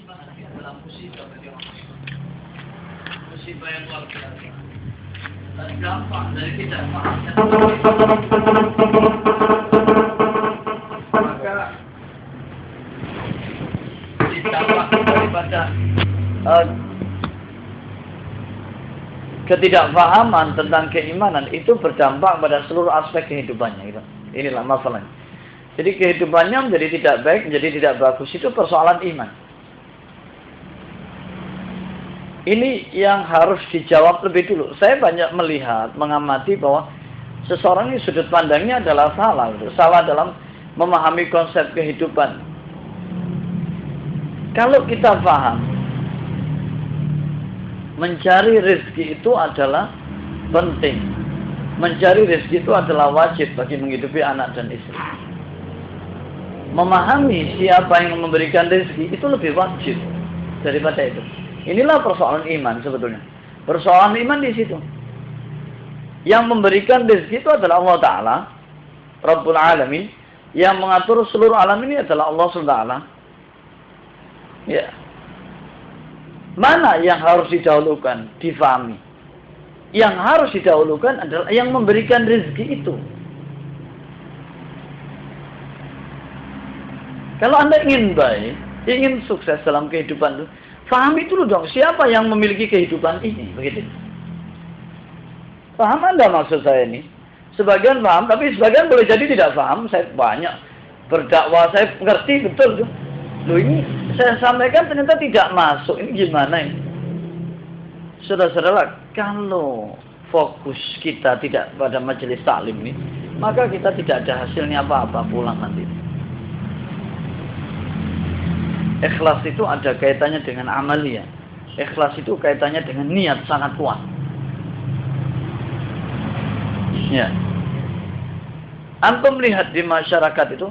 dalam musibah bagi orang Islam. Musibah yang luar biasa. Dan dampak dari tidak fahamnya maka dampak daripada ketidakfahaman tentang keimanan itu berdampak pada seluruh aspek kehidupannya. Inilah masalahnya. Jadi kehidupannya menjadi tidak baik, menjadi tidak bagus, itu persoalan iman. Ini yang harus dijawab lebih dulu. Saya banyak melihat, mengamati bahwa seseorang ini sudut pandangnya adalah salah. Salah dalam memahami konsep kehidupan. Kalau kita paham, mencari rezeki itu adalah penting. Mencari rezeki itu adalah wajib bagi menghidupi anak dan istri. Memahami siapa yang memberikan rezeki itu lebih wajib daripada itu. Inilah persoalan iman sebetulnya. Persoalan iman di situ. Yang memberikan rezeki itu adalah Allah Ta'ala, Rabbul Alamin. Yang mengatur seluruh alam ini adalah Allah SWT. Ya. Mana yang harus didahulukan? Difahami. Yang harus didahulukan adalah yang memberikan rezeki itu. Kalau Anda ingin baik, ingin sukses dalam kehidupan itu, pahami dulu dong, siapa yang memiliki kehidupan ini, begitu. Paham Anda maksud saya ini? Sebagian paham, tapi sebagian boleh jadi tidak paham. Saya banyak berdakwah, saya ngerti betul tuh. Loh ini saya sampaikan ternyata tidak masuk, ini gimana ini? Saudara-saudara, kalau fokus kita tidak pada majelis taklim ini, maka kita tidak ada hasilnya apa-apa pulang nanti. Ikhlas itu ada kaitannya dengan amalia. Ikhlas itu kaitannya dengan niat sangat kuat. Ya. Antum lihat di masyarakat itu,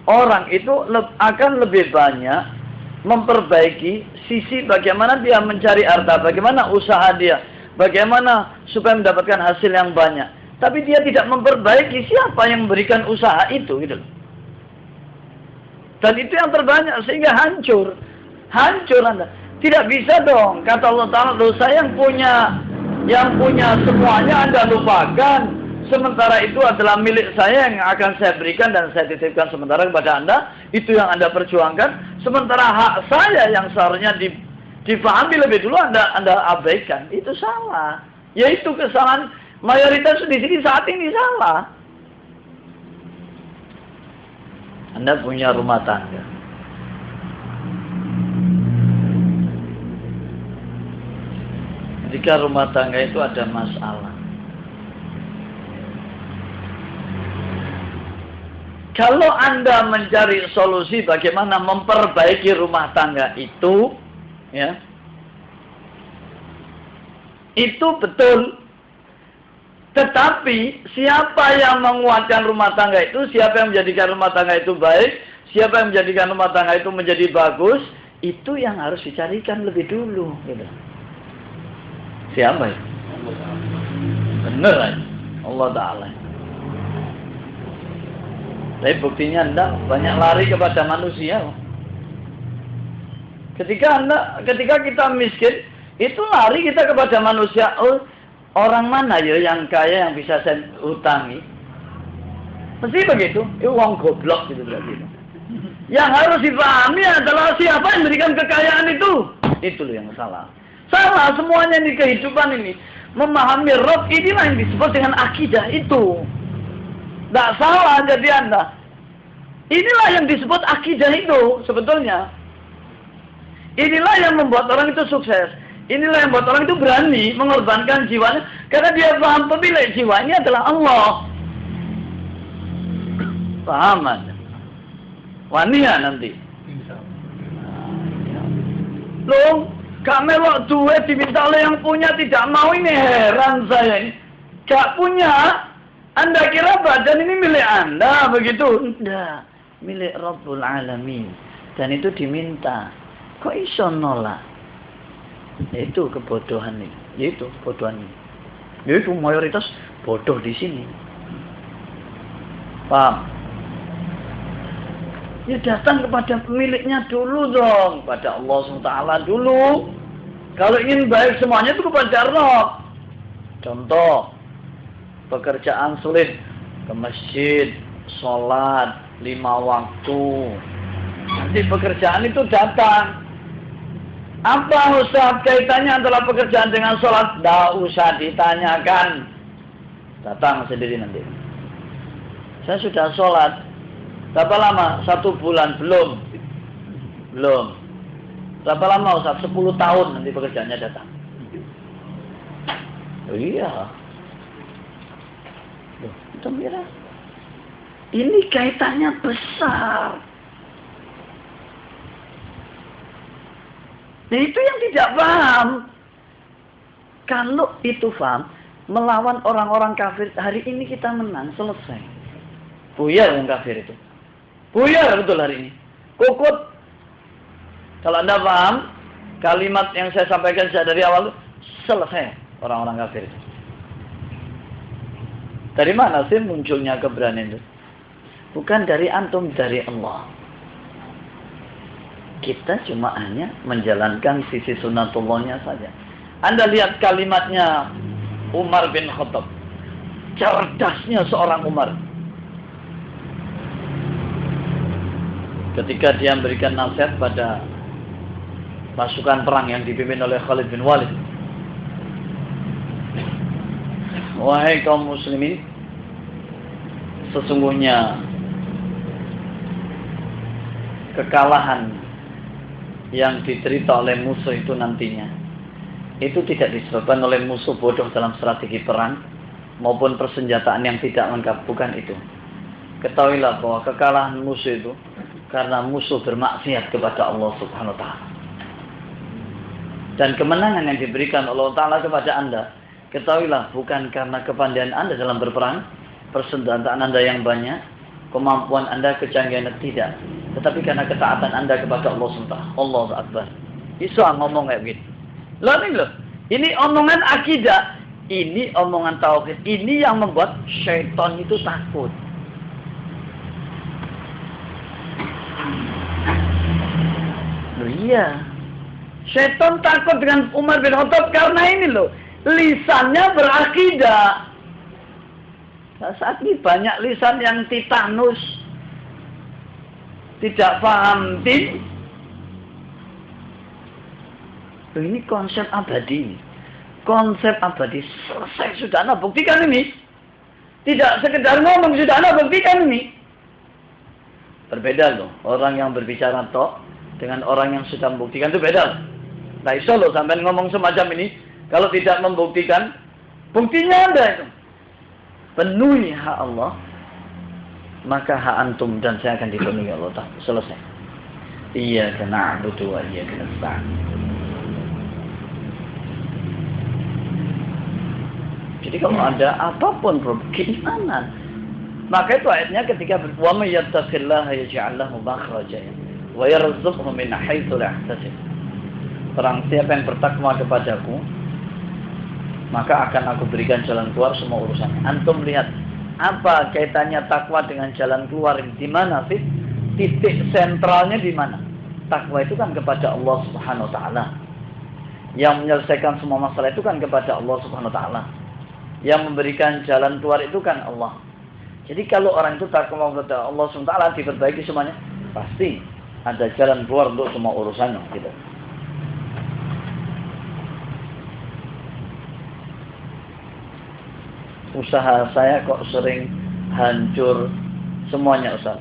orang itu akan lebih banyak memperbaiki sisi bagaimana dia mencari harta, bagaimana usaha dia, bagaimana supaya mendapatkan hasil yang banyak. Tapi dia tidak memperbaiki siapa yang memberikan usaha itu, gitu loh. Dan itu yang terbanyak sehingga hancur. Hancur Anda. Tidak bisa dong. Kata Allah Ta'ala, dosa yang punya semuanya Anda lupakan. Sementara itu adalah milik saya yang akan saya berikan dan saya titipkan sementara kepada Anda. Itu yang Anda perjuangkan. Sementara hak saya yang seharusnya difahami lebih dulu Anda abaikan. Itu salah. Yaitu kesalahan mayoritas di sini saat ini salah. Anda punya rumah tangga. Ketika rumah tangga itu ada masalah. Kalau Anda mencari solusi bagaimana memperbaiki rumah tangga itu, ya, itu betul. Tetapi siapa yang menguatkan rumah tangga itu, siapa yang menjadikan rumah tangga itu baik, siapa yang menjadikan rumah tangga itu menjadi bagus, itu yang harus dicarikan lebih dulu. Gitu. Siapa itu? Benar Allah Ta'ala. Tapi buktinya Anda banyak lari kepada manusia. Ketika kita miskin, itu lari kita kepada manusia. Oh, orang mana ya yang kaya yang bisa saya utangi? Mesti begitu. Itu uang goblok gitu berarti. Yang harus dipahami adalah siapa yang memberikan kekayaan itu. Itu loh yang salah. Salah semuanya di kehidupan ini. Memahami Rabb inilah yang disebut dengan akidah itu. Tidak salah jadi Anda. Inilah yang disebut akidah itu sebetulnya. Inilah yang membuat orang itu sukses. Inilah yang membuat orang itu berani mengorbankan jiwanya. Karena dia paham pemilik jiwa ini adalah Allah. Paham Anda? Wania nanti. Loh, gak melok duit diminta oleh yang punya tidak mau, ini heran saya ini. Gak punya. Anda kira badan ini milik Anda begitu? Tidak. Milik Rabbul Alamin. Dan itu diminta. Kok iso nolak? Itu kebodohan ini. Yaitu kebodohan ini. Yaitu mayoritas bodoh di sini. Paham? Ya datang kepada pemiliknya dulu dong, pada Allah SWT dulu. Kalau ingin baik semuanya itu kepada Rabb. Contoh, pekerjaan sulit, ke masjid, sholat, 5 waktu. Nanti pekerjaan itu datang. Apa Ustaz kaitannya antara pekerjaan dengan sholat? Tidak usah ditanyakan. Datang sendiri nanti. Saya sudah sholat. Berapa lama? 1 bulan. Belum. Berapa lama Ustaz? 10 tahun nanti pekerjaannya datang. Oh iya. Loh, itu mira. Ini kaitannya besar. Nah itu yang tidak paham. Kalau itu paham, melawan orang-orang kafir, hari ini kita menang, selesai. Buyar yang kafir itu. Buyar betul hari ini. Kukut. Kalau Anda paham, kalimat yang saya sampaikan sejak dari awal, selesai orang-orang kafir itu. Dari mana sih munculnya keberanian itu? Bukan dari antum, dari Allah. Kita cuma hanya menjalankan sisi sunatullahnya saja. Anda lihat kalimatnya Umar bin Khattab. Cerdasnya seorang Umar. Ketika dia memberikan nasihat pada pasukan perang yang dipimpin oleh Khalid bin Walid. Wahai kaum muslimin, sesungguhnya kekalahan yang diterita oleh musuh itu nantinya itu tidak disebabkan oleh musuh bodoh dalam strategi perang maupun persenjataan yang tidak lengkap, bukan itu. Ketahuilah bahwa kekalahan musuh itu karena musuh bermaksiat kepada Allah Subhanahu wa taala. Dan kemenangan yang diberikan Allah Ta'ala kepada Anda, ketahuilah bukan karena kepandaian Anda dalam berperang, persenjataan Anda yang banyak, kemampuan Anda, kecanggihan Anda, tidak. Tetapi karena ketaatan Anda kepada Allah SWT. Allahu Akbar. Isu ngomong kayak begitu. Ini omongan akidah. Ini omongan tauhid. Ini yang membuat syaitan itu takut. Iya. Syaitan takut dengan Umar bin Khattab karena ini loh. Lisannya berakidah. Nah, saat ini banyak lisan yang titanus. Tidak paham din. Ini konsep abadi. Konsep abadi. Selesai sudah Anda buktikan ini. Tidak sekedar ngomong, sudah Anda buktikan ini. Berbeda loh. Orang yang berbicara tok dengan orang yang sudah membuktikan itu beda. Nah iso loh sampai ngomong semacam ini. Kalau tidak membuktikan, buktinya ada itu. Penuhi hak Allah, maka hak antum dan saya akan dipenuhi Allah Ta'ala. Selesai. Iyyaka na'budu wa iyyaka nasta'in. Jadi kalau ada apapun keimanan, maka itu ayatnya ketika wa may yattaqillaha yaj'al lahu makhraja wa yarzuqhu min haitsu la yahtasib. Barang siapa yang bertakwa kepadaku, maka akan aku berikan jalan keluar semua urusannya. Antum lihat apa kaitannya takwa dengan jalan keluar? Di mana sih titik sentralnya, di mana? Takwa itu kan kepada Allah Subhanahu wa taala. Yang menyelesaikan semua masalah itu kan kepada Allah Subhanahu wa taala. Yang memberikan jalan keluar itu kan Allah. Jadi kalau orang itu takwa kepada Allah Subhanahu wa taala, diperbaiki semuanya, pasti ada jalan keluar untuk semua urusannya gitu. Usaha saya kok sering hancur semuanya Ustaz.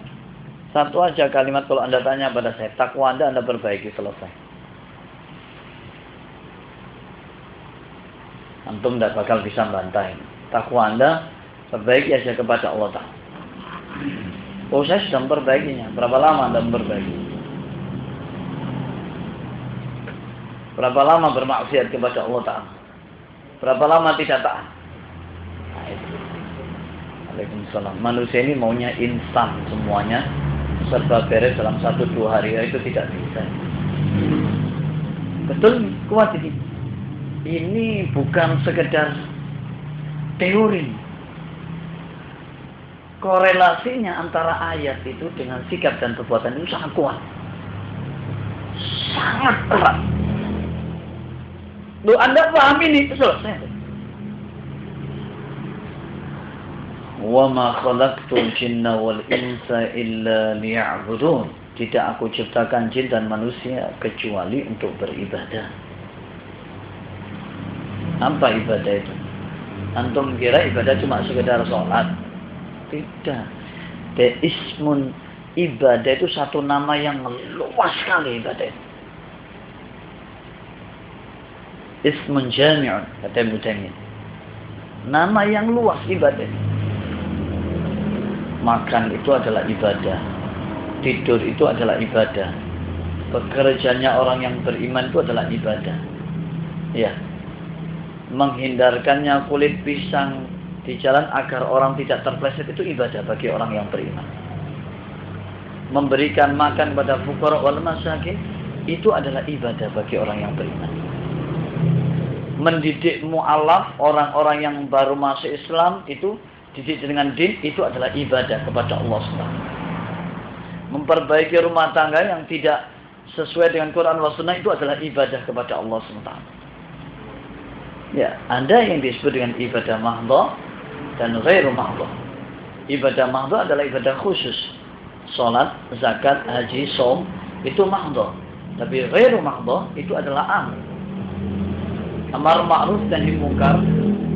Satu aja kalimat kalau Anda tanya pada saya, takwa Anda perbaiki, selesai. Antum tidak bakal bisa bantai. Takwa Anda perbaiki aja kepada Allah Ta'ala. Oh saya sudah memperbaikinya. Berapa lama Anda memperbaiki? Berapa lama bermaksiat kepada Allah Ta'ala? Berapa lama tidak taat? Waalaikumsalam. Manusia ini maunya instan semuanya, serba beres dalam 1-2 hari. Itu tidak bisa. Betul, kuat ini. Ini bukan sekedar teori. korelasinya antara ayat itu dengan sikap dan perbuatan itu sangat kuat. Sangat erat. Loh, Anda paham ini? Selesai. Wa ma khalaqtul jinna wal insa illa liya'budun. Tidak aku ciptakan jin dan manusia kecuali untuk beribadah. Apa ibadah itu? Antum kira ibadah cuma sekedar sholat? Tidak. Ismun, ibadah itu satu nama yang luas sekali ibadah itu. Ismun jami'un, kata Ibnu Taimiyah. Nama yang luas ibadah. Makan itu adalah ibadah. Tidur itu adalah ibadah. Pekerjaannya orang yang beriman itu adalah ibadah. Ya. Menghindarkannya kulit pisang di jalan agar orang tidak terpleset itu ibadah bagi orang yang beriman. Memberikan makan kepada fuqara wal masakin itu adalah ibadah bagi orang yang beriman. Mendidik mu'alaf, orang-orang yang baru masuk Islam itu dididik dengan din, itu adalah ibadah kepada Allah SWT. Memperbaiki rumah tangga yang tidak sesuai dengan Quran wa Sunnah itu adalah ibadah kepada Allah SWT. Ya, ada yang disebut dengan ibadah mahdhah dan ghairu mahdhah. Ibadah mahdhah adalah ibadah khusus. Salat, zakat, haji, shaum itu mahdhah. Tapi ghairu mahdhah itu adalah am. Amar ma'ruf nahi munkar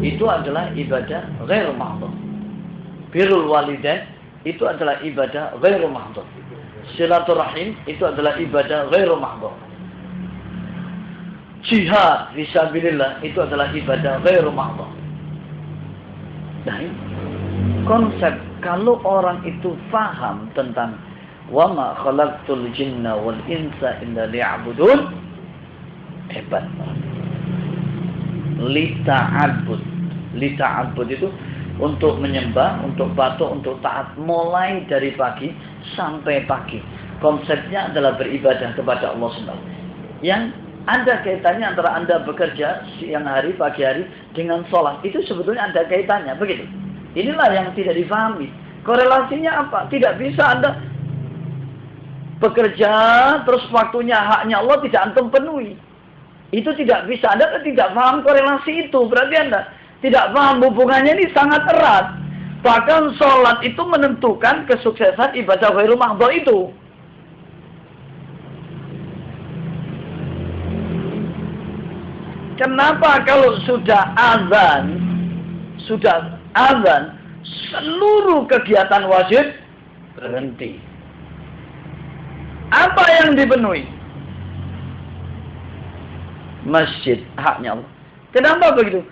itu adalah ibadah ghairu mahdhah. Birrul walidain itu adalah ibadah ghairu mahdhah. Silaturahim itu adalah ibadah ghairu mahdhah. Jihad fisabilillah itu adalah ibadah ghairu mahdhah. Nah, ini konsep kalau orang itu faham tentang wa ma khalaqtul jinna wal insa illa liya'budun, hebat. Lita'abbud. Lita'abbud itu untuk menyembah, untuk patuh, untuk taat mulai dari pagi sampai pagi. Konsepnya adalah beribadah kepada Allah SWT. Yang ada kaitannya antara Anda bekerja siang hari, pagi hari dengan sholat. Itu sebetulnya ada kaitannya. Begitu. Inilah yang tidak difahami. Korelasinya apa? Tidak bisa Anda bekerja terus waktunya haknya Allah tidak antum penuhi. Itu tidak bisa. Anda tidak paham korelasi itu. Berarti Anda tidak paham hubungannya ini sangat erat. Bahkan sholat itu menentukan kesuksesan ibadah ghairu mahdhah itu. Kenapa kalau sudah azan, seluruh kegiatan wajib berhenti? Apa yang dipenuhi? Masjid, haknya Allah. Kenapa begitu?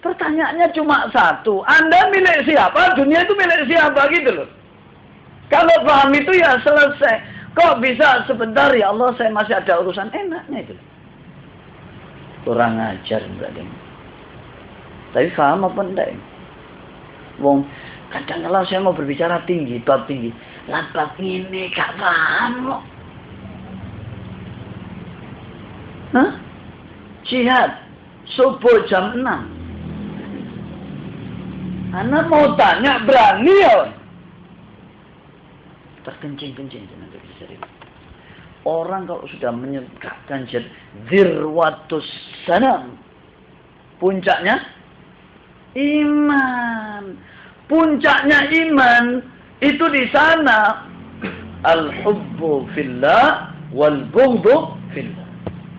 Pertanyaannya cuma satu. Anda milik siapa? Dunia itu milik siapa? Gitu loh. Kalau paham itu ya selesai. Kok bisa sebentar ya Allah saya masih ada urusan enaknya itu. Kurang ajar berarti. Tapi paham apa enggak? Wong kadang-kadang saya mau berbicara tinggi, bab tinggi. Lah bab ini gak paham kok. Hah? Jihad subuh jam 6. Anak mau tanya berani ya? Terkencing-kencing nanti bisa. Orang kalau sudah menyegakkan zirwatus sanam, puncaknya iman. Puncaknya iman itu di sana. Al-hubbu fillah wal bughdu fillah.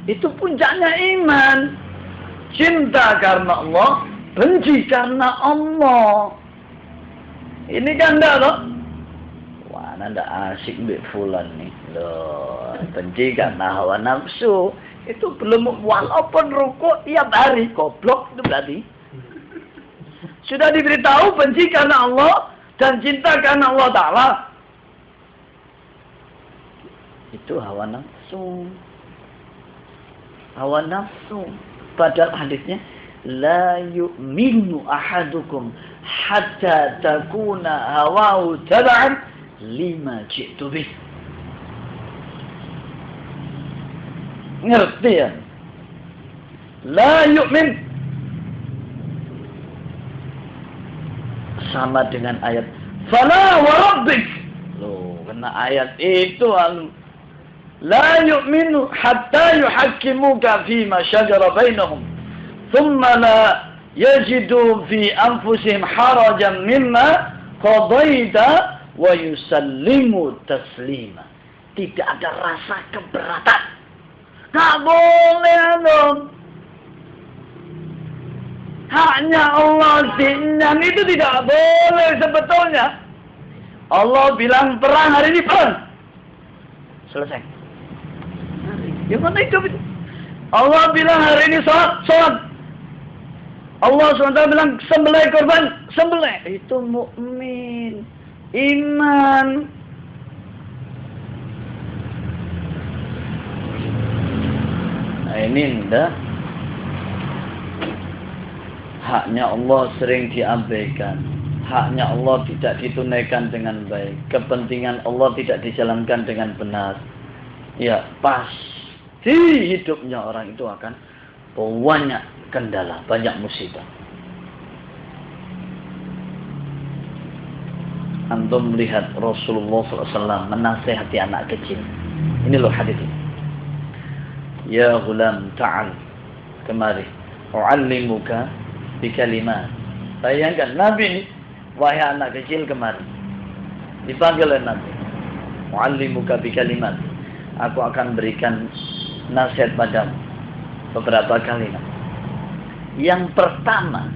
Itu puncaknya iman. Cinta karena Allah, benci karena Allah. Ini kan enggak loh. Wah, anda asik mbak fulan nih. Loh, benci karena hawa nafsu. Itu belum, walaupun rukuk tiap hari, goblok itu berarti. Sudah diberitahu benci karena Allah dan cinta karena Allah Ta'ala. Itu hawa nafsu. Hawa nafsu. Padahal hadisnya la yu'minu ahadukum hatta takuna hawahu tab'an lima ji'tu bih. Ngerti ya? La yu'min sama dengan ayat Fala wa rabbik. Loh, kena ayat itu la yu'minu hatta yuhakkimuka fima shajara bainahum. Thumma la yajidu fi anfusihim harajan mimma qadaita wa yusallimu taslima. Tidak ada rasa keberatan. Nggak boleh dong. Haknya Allah dan itu tidak boleh sebetulnya. Allah bilang perang hari ini perang. Selesai. Yang mana itu? Allah bilang hari ini sholat. Allah SWT bilang sembelih korban, sembelih. Itu mukmin, iman. Nah ini enggak. Haknya Allah sering diabaikan. Haknya Allah tidak ditunaikan dengan baik. Kepentingan Allah tidak dijalankan dengan benar. Ya, pasti hidupnya orang itu akan banyak kendala, banyak musibah. Antum melihat Rasulullah SAW menasihati anak kecil. Ini loh hadis ini. Ya ghulam ta'al, kemari. U'allimuka bikalimat. Bayangkan Nabi ini, wahai anak kecil kemari. Dipanggil oleh Nabi. U'allimuka bikalimat. Aku akan berikan nasihat padamu. Beberapa kalimat. Yang pertama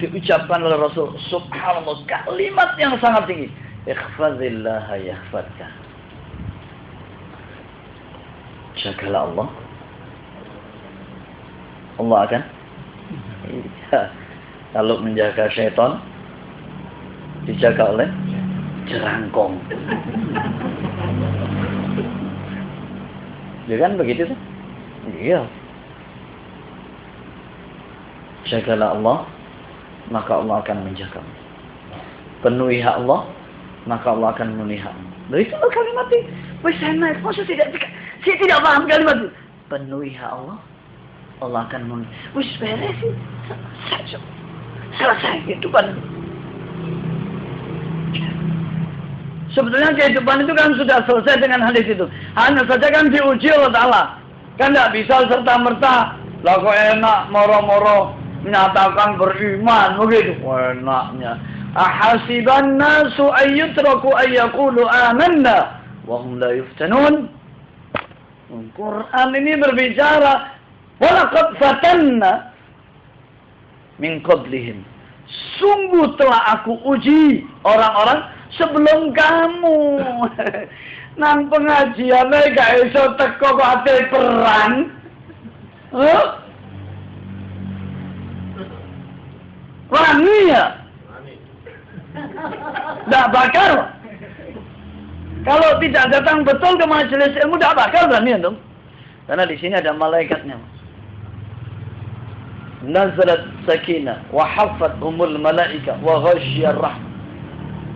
diucapkan oleh Rasul, subhanallah, kalimat yang sangat tinggi. Ikhfazillah yahfadka. Jagalah Allah. Allah akan kalau menjaga syaitan dijaga oleh jerangkong. Ya kan begitu tuh? Iya. Jagalah Allah, maka Allah akan menjagamu. Penuhi hak Allah, maka Allah akan memenuhi hakmu. Loh itu kalimat itu. Wes enak, masa saya tidak paham kalimat itu. Penuhi hak Allah, Allah akan memenuhi. Wes beres sih. Selesai kehidupan. Sebetulnya kehidupan itu kan sudah selesai dengan hadis itu. Hanya saja kan diuji oleh Allah. Kan tidak bisa serta-merta. Lah kok enak, moro-moro menyatakan beriman. Begitu enaknya. Ahasiban nasu ayyutraku ayyakulu amanna. Wahum la yuftanun. Quran ini berbicara. Walaqad fatanna min qablihim. Sungguh telah aku uji orang-orang sebelum kamu. Nang pengajiannya gak iso teko kok ate perang. Wani ya? Nggak bakal. Kalau tidak datang betul ke majelis ilmu, nggak bakal berani dong. Karena di sini ada malaikatnya. Nazalat sakinah wa haffat umul malaika wa ghasyiyar rahmah.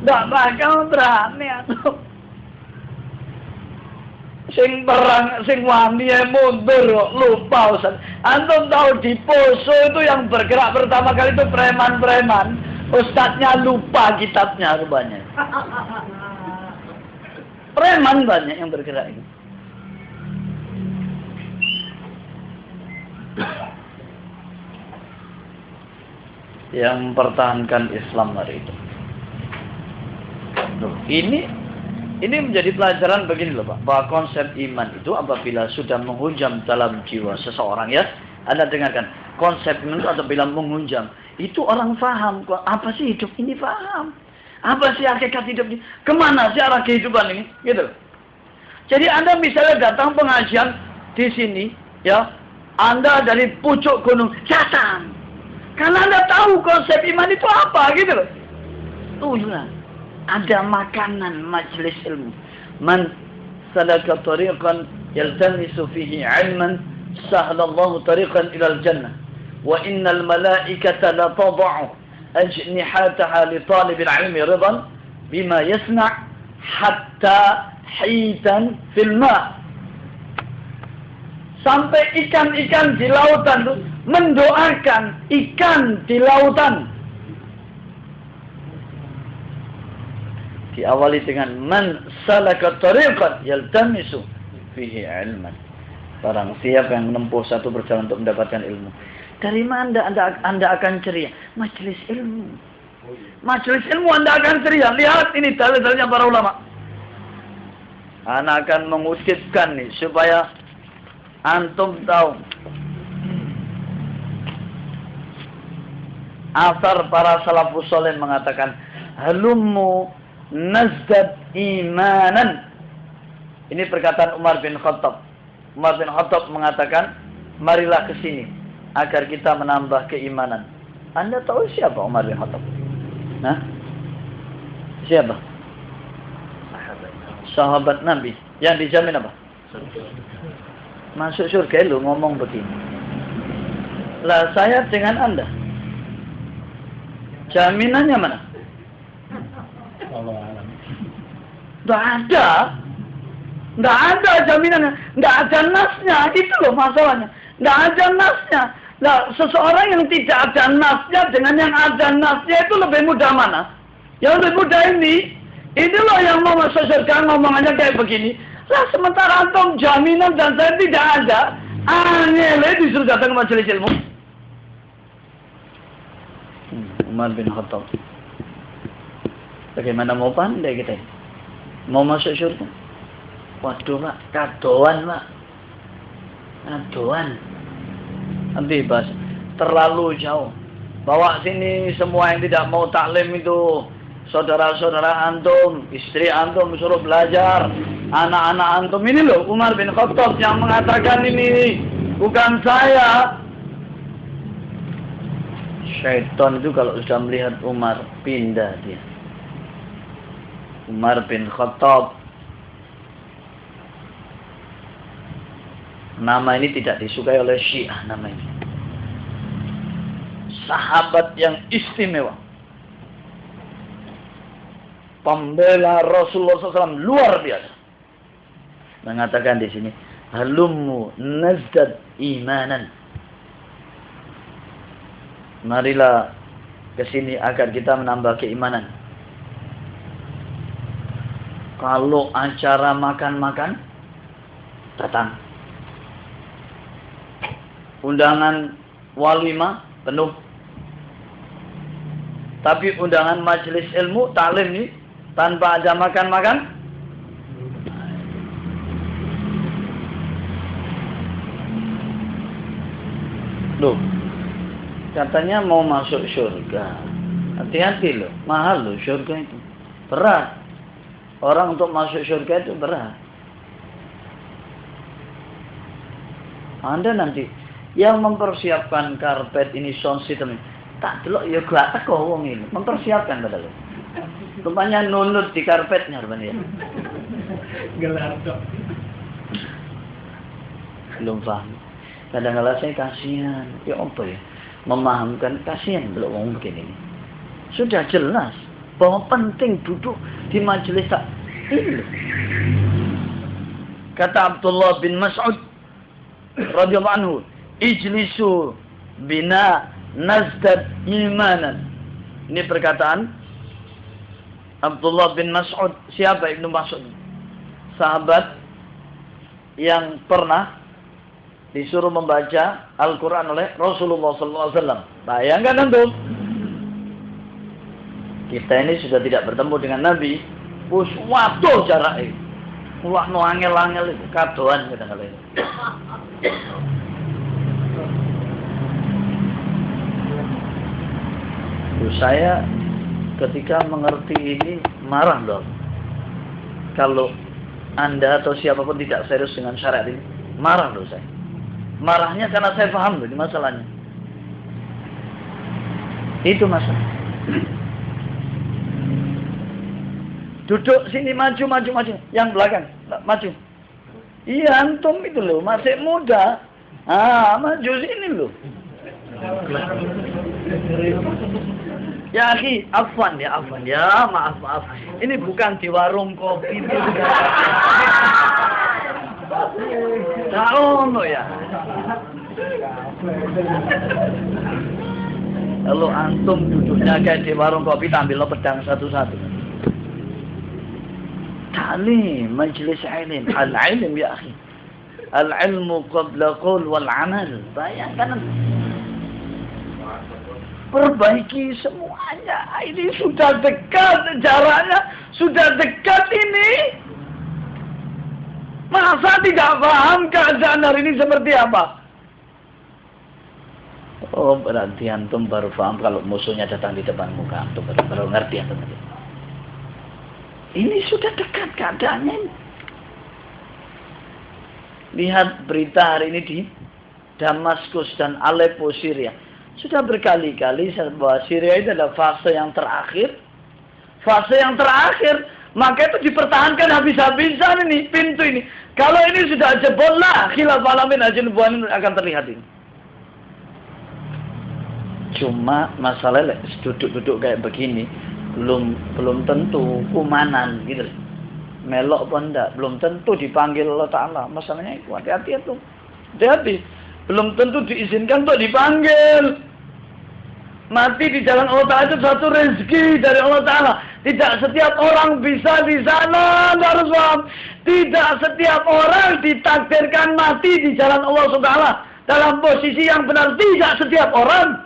Nggak bakal berani atau sing perang sing wani mundur lupa Ustaz. Antum tahu di Poso itu yang bergerak pertama kali itu preman-preman. Ustadznya lupa kitabnya rupanya. Preman banyak yang bergerak ini. Yang mempertahankan Islam hari itu. Ini menjadi pelajaran begini loh Pak, bahwa konsep iman itu apabila sudah menghujam dalam jiwa seseorang ya, Anda dengarkan, konsep iman itu apabila menghujam, itu orang paham, apa sih hidup ini paham, apa sih hakikat hidup ini, kemana sih arah kehidupan ini, gitu. Jadi Anda misalnya datang pengajian di sini, ya, Anda dari pucuk gunung datang, karena Anda tahu konsep iman itu apa, gitu loh. Tuh, ada makanan majelis ilmu. Man salaka tariqan yaltamisu fihi ilman sahhalallahu tariqan ila al-jannah. Wa innal malaikata la tad'u ajnihataha li talibil ilmi ridan bima yasna' hatta hitan fil ma'. Sampai ikan-ikan di lautan itu mendoakan ikan di lautan. Diawali dengan man salaka tariqan yaltamisu fihi ilman. Barang siapa yang menempuh satu perjalanan untuk mendapatkan ilmu. Dari mana anda akan ceria? Majelis ilmu. Majelis ilmu anda akan ceria. Lihat ini dalil-dalilnya para ulama. Ana akan mengutipkan nih supaya antum tahu. Asar para salafus saleh mengatakan, halummu nazdad imanan. Ini perkataan Umar bin Khattab. Umar bin Khattab mengatakan, marilah ke sini agar kita menambah keimanan. Anda tahu siapa Umar bin Khattab? Nah, siapa? Sahabat Nabi. Yang dijamin apa? Masuk surga lu ngomong begini. Lah saya dengan Anda. Jaminannya mana? Nggak ada. Nggak ada jaminannya. Nggak ada nasnya. Itu loh masalahnya. Nggak ada nasnya. Nah, seseorang yang tidak ada nasnya dengan yang ada nasnya itu lebih mudah mana? Yang lebih mudah ini. Ini loh yang mau masuk surga ngomongannya kayak begini. Lah sementara antum jaminan dan saya tidak ada. Aneh disuruh datang ke majelis ilmu. Umar bin Khattab. Bagaimana mau pandai kita? Mau masuk surga? Waduh Pak, kadoan Pak. Kadoan. Bebas. Terlalu jauh. Bawa sini semua yang tidak mau taklim itu. Saudara-saudara antum, istri antum suruh belajar. Anak-anak antum ini loh, Umar bin Khattab yang mengatakan ini. Bukan saya. Syaitan itu kalau sudah melihat Umar, pindah dia. Umar bin Khattab. Nama ini tidak disukai oleh Syiah, nama ini. Sahabat yang istimewa. Pembela Rasulullah SAW luar biasa. Mengatakan di sini, halummu nazdad imanan. Marilah ke sini agar kita menambah keimanan. Kalau acara makan-makan, datang. Undangan walimah penuh. Tapi undangan majelis ilmu, taklim ini tanpa ada makan-makan. Loh, katanya mau masuk surga. Hati-hati loh, mahal loh surga itu. Berat. Orang untuk masuk surga itu berat. Anda nanti yang mempersiapkan karpet ini sound system ini, tak delok ya gak teko wong ini, mempersiapkan padahal. Rupanya nunut di karpetnya rupanya. Gelar dok. Belum paham. Kadang-kadang saya kasihan. Ya apa ya? Memahamkan kasihan belum ngomong begini. Sudah jelas bahwa penting duduk di majelis ini. Kata Abdullah bin Mas'ud radhiyallahu anhu, ijlisu bina nazdad imanan. Ini perkataan Abdullah bin Mas'ud. Siapa Ibnu Mas'ud? Sahabat yang pernah disuruh membaca Al-Quran oleh Rasulullah SAW. Bayangkan antum, kita ini sudah tidak bertemu dengan Nabi. Waduh jaraknya. Ulah no angel-angel itu kadoan kadang-kadang. Saya ketika mengerti ini marah loh. Kalau Anda atau siapapun tidak serius dengan syariat ini, marah loh saya. Marahnya karena saya paham loh ini masalahnya. Itu masalah. Duduk sini, maju. Yang belakang, maju. Iya, antum itu loh, masih muda. Maju sini loh. Ya akhi, afwan ya, maaf. Ini bukan di warung kopi. Tahu ya. Kalau antum duduknya kayak di warung kopi, ambil pedang satu-satu. ta'lim, majlis ilm. Al-ilm ya akhi. Al-ilmu qabla qaul wal amal. Bayangkan. Perbaiki semuanya. Ini sudah dekat jaraknya. Sudah dekat ini. Masa tidak paham keadaan hari ini seperti apa? Oh, berarti antum baru paham kalau musuhnya datang di depan muka. Antum baru ngerti antum. Ini sudah dekat keadaannya. Lihat berita hari ini di Damaskus dan Aleppo, Syria. Sudah berkali-kali bahwa Syria itu adalah fase yang terakhir. Fase yang terakhir. Maka itu dipertahankan habis-habisan ini, pintu ini. Kalau ini sudah jebol lah, khilaf alamin ajin buan akan terlihat ini. Cuma masalahnya duduk-duduk kayak begini, belum tentu kumanan gitu. Melok pun enggak, belum tentu dipanggil Allah Ta'ala. Masalahnya itu, hati-hati itu. Hati-hati. Belum tentu diizinkan untuk dipanggil. Mati di jalan Allah Ta'ala itu satu rezeki dari Allah Ta'ala. Tidak setiap orang bisa di sana, harus paham. Tidak setiap orang ditakdirkan mati di jalan Allah Ta'ala. Dalam posisi yang benar, tidak setiap orang.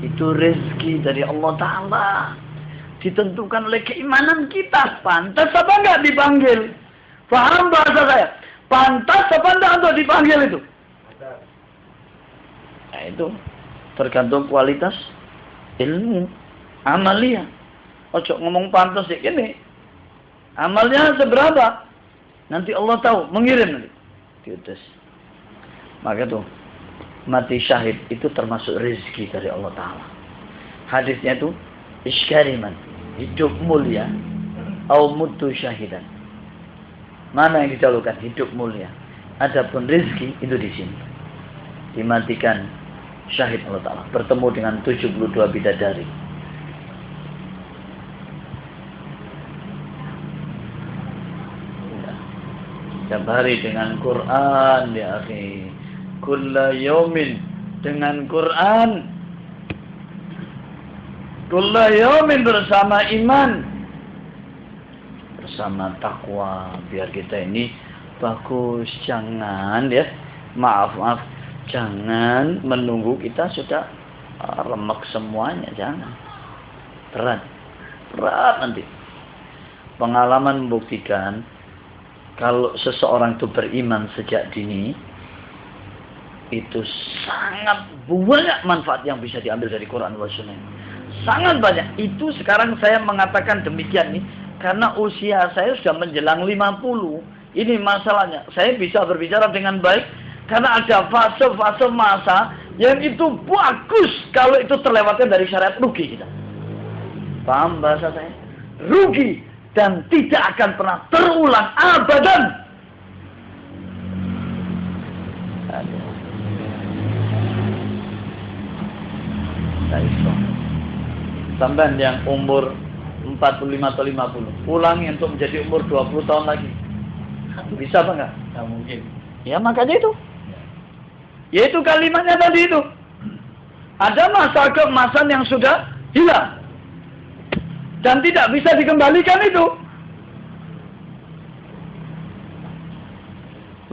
Itu rezeki dari Allah Ta'ala. Ditentukan oleh keimanan kita. Pantas apa enggak dipanggil? Paham bahasa saya? Pantas apa enggak untuk dipanggil itu? Nah itu tergantung kualitas ilmu. Amalia. Ojo ngomong pantas ya gini. Amalnya seberapa? Nanti Allah tahu. Mengirim nanti. Diutus. Maka tuh. Mati syahid itu termasuk rezeki dari Allah Ta'ala. Hadisnya itu. Iskariman. Hidup mulia. Au mutu syahidan. Mana yang didahulukan? Hidup mulia. Adapun rezeki itu di sini. Dimatikan syahid Allah Ta'ala. Bertemu dengan 72 bidadari. Setiap hari dengan Quran ya akhi. Kulla yaumin dengan Quran. Kulla yaumin bersama iman. Bersama takwa. Biar kita ini bagus. Jangan ya. Maaf. Jangan menunggu kita sudah remek semuanya. Jangan. Berat nanti. Pengalaman membuktikan. Kalau seseorang itu beriman sejak dini, itu sangat banyak manfaat yang bisa diambil dari Quran wa Sunnah. Sangat banyak. Itu sekarang saya mengatakan demikian nih, karena usia saya sudah menjelang 50. Ini masalahnya. Saya bisa berbicara dengan baik, karena ada fase-fase masa yang itu bagus. Kalau itu terlewatkan dari syariat, rugi kita. Paham bahasa saya? Rugi. Dan tidak akan pernah terulang abadan. Sampai yang umur 45 atau 50 ulangi untuk menjadi umur 20 tahun lagi. Bisa apa enggak? Tidak mungkin. Ya makanya itu. Yaitu kalimatnya tadi itu. Ada masa keemasan yang sudah hilang. Dan tidak bisa dikembalikan itu.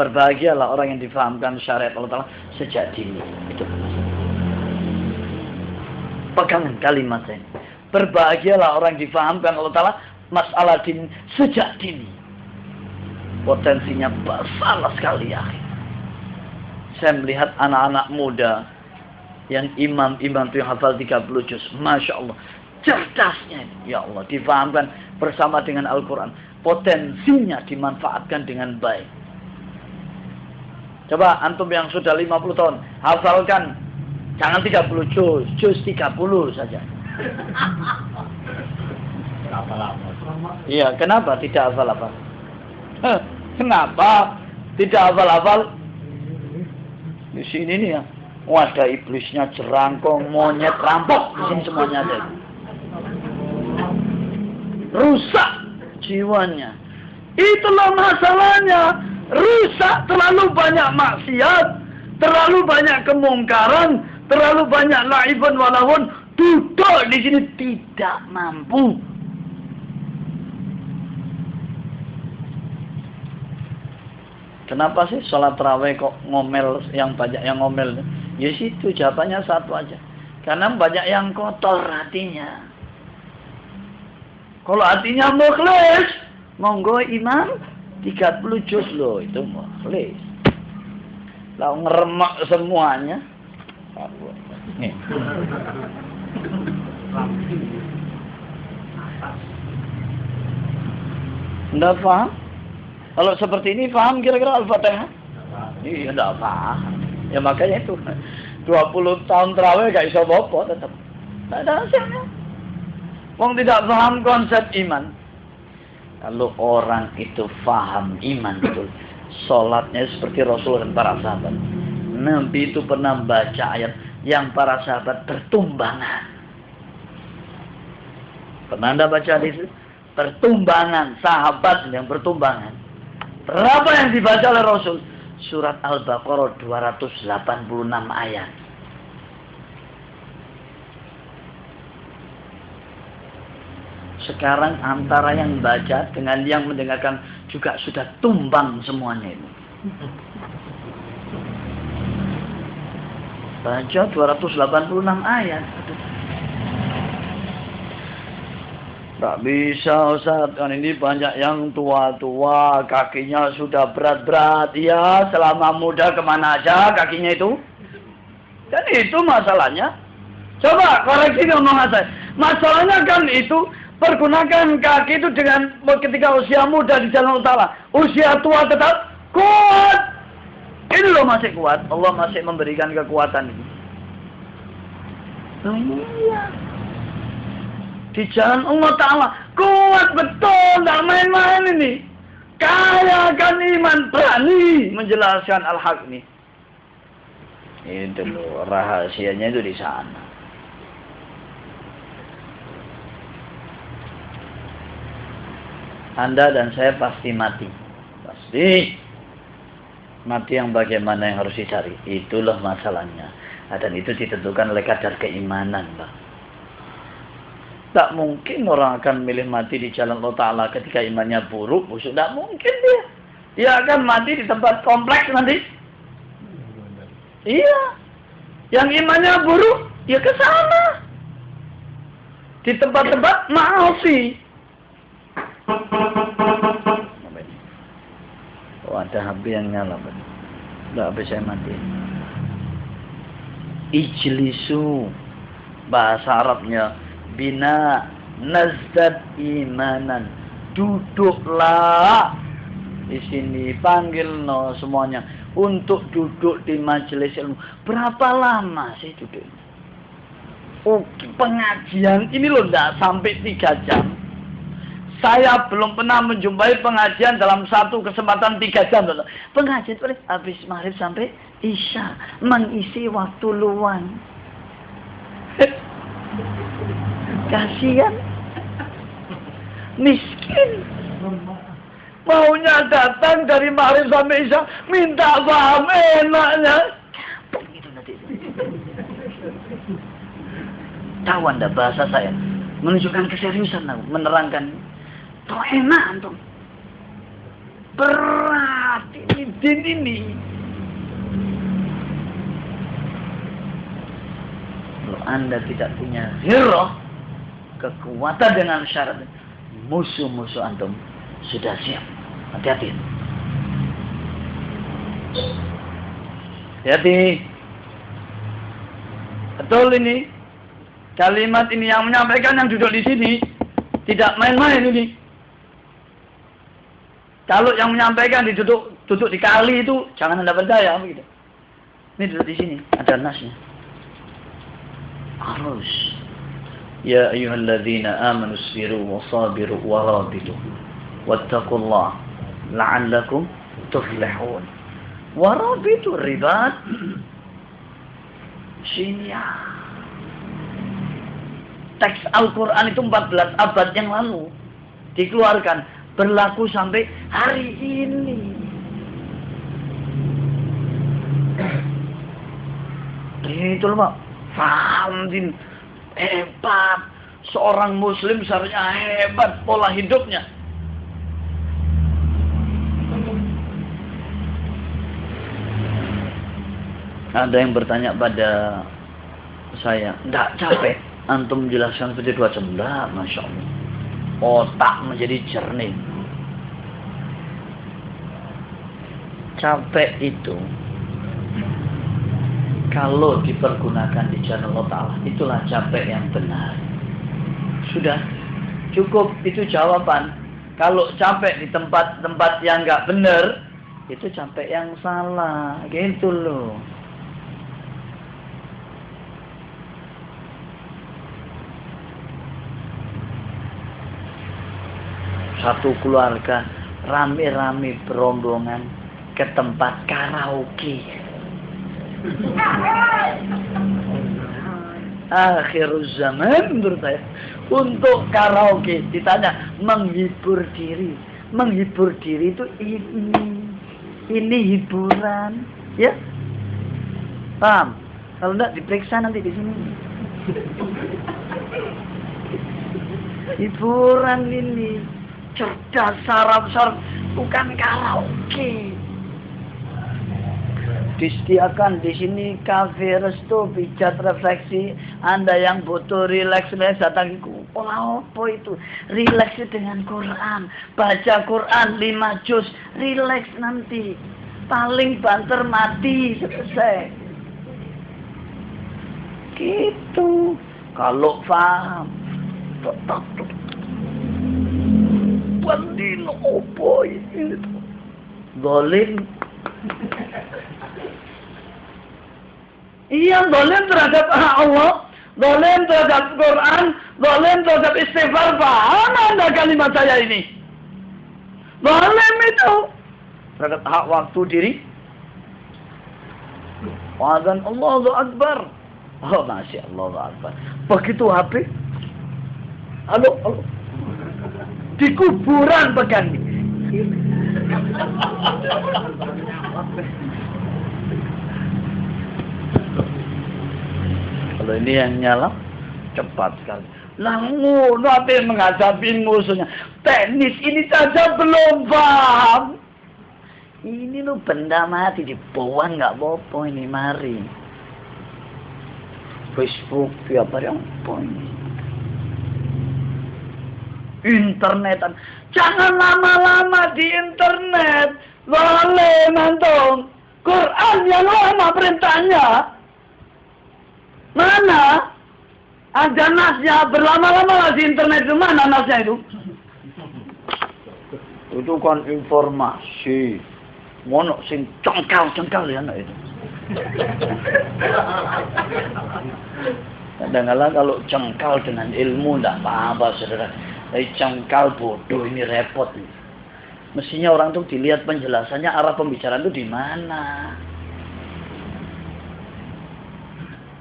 Berbahagialah orang yang difahamkan syariat Allah Ta'ala sejak dini. Itu. Pegangan kalimat ini. Berbahagialah orang yang difahamkan Allah Ta'ala masalah dini sejak dini. Potensinya besar sekali ya. Saya melihat anak-anak muda yang imam-imam itu yang hafal 30 juz. Masya Allah. Cerdasnya, ya Allah, difahamkan bersama dengan Al-Quran. Potensinya dimanfaatkan dengan baik. Coba antum yang sudah 50 tahun, hafalkan. Jangan 30 juz 30 saja. Iya, kenapa tidak hafal-hafal? Kenapa tidak hafal-hafal? Di sini nih ya, ada iblisnya, jerangkong, monyet, rampok. Di sini semuanya ada. Rusak jiwanya. Itulah masalahnya. Rusak, terlalu banyak maksiat, terlalu banyak kemungkaran, terlalu banyak laibun walahun. Duduk di sini tidak mampu. Kenapa sih sholat tarawih kok ngomel, yang banyak yang ngomel? Ya situ jawabannya satu aja. Karena banyak yang kotor hatinya. Kalau hatinya mukhlis, monggo imam 30 juz loh, itu mukhlis. Lalu ngeremak semuanya. Nih. Nggak paham? Kalau seperti ini paham kira-kira Al-Fatihah? Iya, nggak paham. Ya makanya itu 20 tahun terawih gak bisa apa-apa tetap. Nggak ada hasilnya. Wong tidak paham konsep iman. Kalau orang itu paham iman betul, sholatnya seperti Rasul dan para sahabat. Nabi itu pernah baca ayat yang para sahabat bertumbangan. Pernah Anda baca di situ? Bertumbangan, sahabat yang bertumbangan. Berapa yang dibaca oleh Rasul? Surat Al-Baqarah 286 ayat. Sekarang antara yang baca dengan yang mendengarkan juga sudah tumbang semuanya itu. Baca 286 ayat. Tak bisa Ustaz, kan ini banyak yang tua-tua, kakinya sudah berat-berat. Ya, selama muda kemana aja kakinya itu? Dan itu masalahnya. Coba koreksi ngomong saya. Masalahnya kan itu, pergunakan kaki itu dengan ketika usia muda di jalan utara. Usia tua tetap kuat. Ini loh masih kuat. Allah masih memberikan kekuatan ini. Iya. Di jalan Allah Ta'ala kuat betul, tidak main-main ini. Kaya kan iman, berani menjelaskan al-haq ini. Itu loh rahasianya itu di sana. Anda dan saya pasti mati. Pasti. Mati yang bagaimana yang harus dicari. Itulah masalahnya. Dan itu ditentukan oleh kadar keimanan, Pak. Tak mungkin orang akan milih mati di jalan Allah Ta'ala ketika imannya buruk, busuk. Tak mungkin dia. Dia akan mati di tempat kompleks nanti. Iya. Yang imannya buruk, ya ke sana. Di tempat-tempat maasi. Oh, ada HP yang nyala. Tidak bisa mati. Ijlisu. Bahasa Arabnya. Bina nazdad imanan. Duduklah. Di sini panggil no semuanya. Untuk duduk di majelis ilmu. Berapa lama sih duduk? Oh, pengajian ini loh tidak sampai 3 jam. Saya belum pernah menjumpai pengajian dalam satu kesempatan 3 jam. Pengajian itu habis maghrib sampai isya. Mengisi waktu luang. Kasihan. Miskin. Maunya datang dari maghrib sampai isya. Minta paham enaknya. Begitu nanti. Tahu Anda bahasa saya. Menunjukkan keseriusan aku. Menerangkan. Tuh enak antum. Berat ini din ini. Kalau Anda tidak punya hirah, kekuatan dengan syarat, musuh-musuh antum sudah siap. Hati-hati. Hati-hati. Betul ini. Kalimat ini yang menyampaikan yang duduk di sini. Tidak main-main ini. Kalau yang menyampaikan duduk di kali itu, jangan Anda percaya begitu. Ini duduk di sini, ada nasnya. Harus. Ya ayyuhalladzina amanu isbiru wasabiru warabitu wattaqullah la'allakum tuflihun. Warabitu ribat. Sini ya. Teks Al-Quran itu 14 abad yang lalu dikeluarkan. Berlaku sampai hari ini. Itu loh Pak. Faham din. Hebat. Seorang muslim seharusnya hebat pola hidupnya. Ada yang bertanya pada saya, "Enggak capek antum menjelaskan seperti 2 jam?" Enggak, Masya Allah. Otak menjadi jernih. Capek itu kalau dipergunakan di jalan Allah Ta'ala, itulah capek yang benar. Sudah cukup, itu jawaban. Kalau capek di tempat-tempat yang nggak benar, itu capek yang salah, gitu loh. Satu keluarga rame-rame berombongan ke tempat karaoke. Akhir zaman menurut saya untuk karaoke. Ditanya menghibur diri. Menghibur diri itu ini hiburan, ya? Paham? Kalau enggak diperiksa nanti di sini. Hiburan ini cerdas, sarap-sarap, bukan karaoke. Disediakan di sini kafe, resto, pijat, refleksi. Anda yang butuh relax datang ke apa itu? Relax dengan Quran. Baca Quran 5 juz, relax nanti. Paling banter mati selesai. Gitu. Kalau paham. Bandino opo ini. Zalim. Iya, zalim terhadap Allah, zalim terhadap Quran, zalim terhadap istighfar. Paham Anda kalimat saya ini? Zalim itu terhadap hak waktu diri. Wa'adzan Allahu Akbar. Oh, Masya Allah Akbar. Begitu HP. Halo. Di kuburan pegang. Kalau ini yang nyala cepat sekali. Langsung nanti menghadapi musuhnya. Teknis ini saja belum paham. Ini lo benda mati dibawa nggak apa-apa ini, mari. Facebook tiap hari apa ini? Internetan. Jangan lama-lama di internet. Boleh nonton Quran yang lama perintahnya. Mana? Ada nasnya berlama-lama di internet itu. Mana nasnya itu? Itu kan informasi. Mono sing cengkal ya anak itu. Kadang-kadang kalau cengkal dengan ilmu tidak apa-apa, saudara. Tapi cengkal bodoh ini repot. Mestinya orang tuh dilihat penjelasannya, arah pembicaraan itu di mana.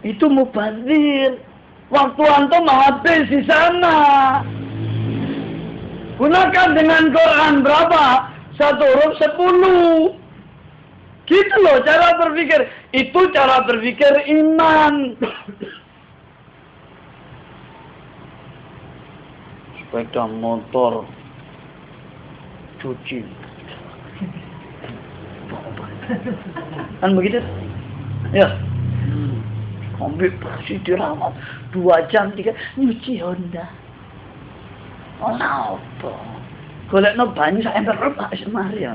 Itu mubazir. Waktu antum habis di sana. Gunakan dengan Quran berapa? 1 huruf 10. Gitu loh cara berpikir. Itu cara berpikir iman. Sepeda motor cuci. Kan begitu? Ya. Ambil bersih dirawat 2 jam 3 nyuci Honda. Oh apa? Golekno banyu sak ember Pak semari ya.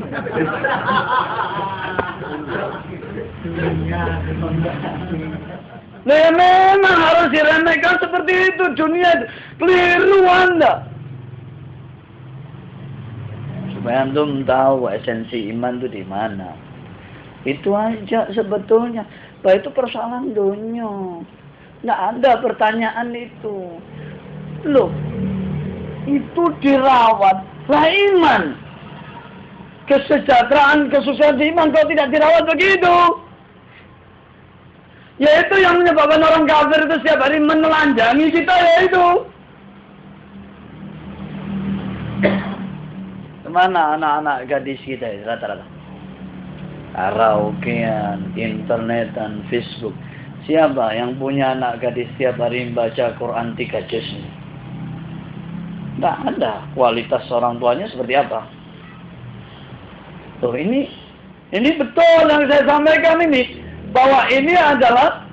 Nah, memang harus diremehkan seperti itu dunia. Keliru Anda. Supaya antum tahu esensi iman itu di mana. Itu aja sebetulnya. Bahwa itu persoalan dunia. Nggak ada pertanyaan itu. Loh, itu dirawat. Lah iman. Kesejahteraan, kesuksesan iman kalau tidak dirawat begitu. Yaitu yang menyebabkan orang kafir itu setiap hari menelanjangi kita, yaitu. Kemana anak-anak gadis kita itu rata-rata? Karaokean, internetan, Facebook. Siapa yang punya anak gadis setiap hari membaca Quran 3 juz? Tidak ada. Kualitas orang tuanya seperti apa? Tuh ini betul yang saya sampaikan ini. bahwa ini adalah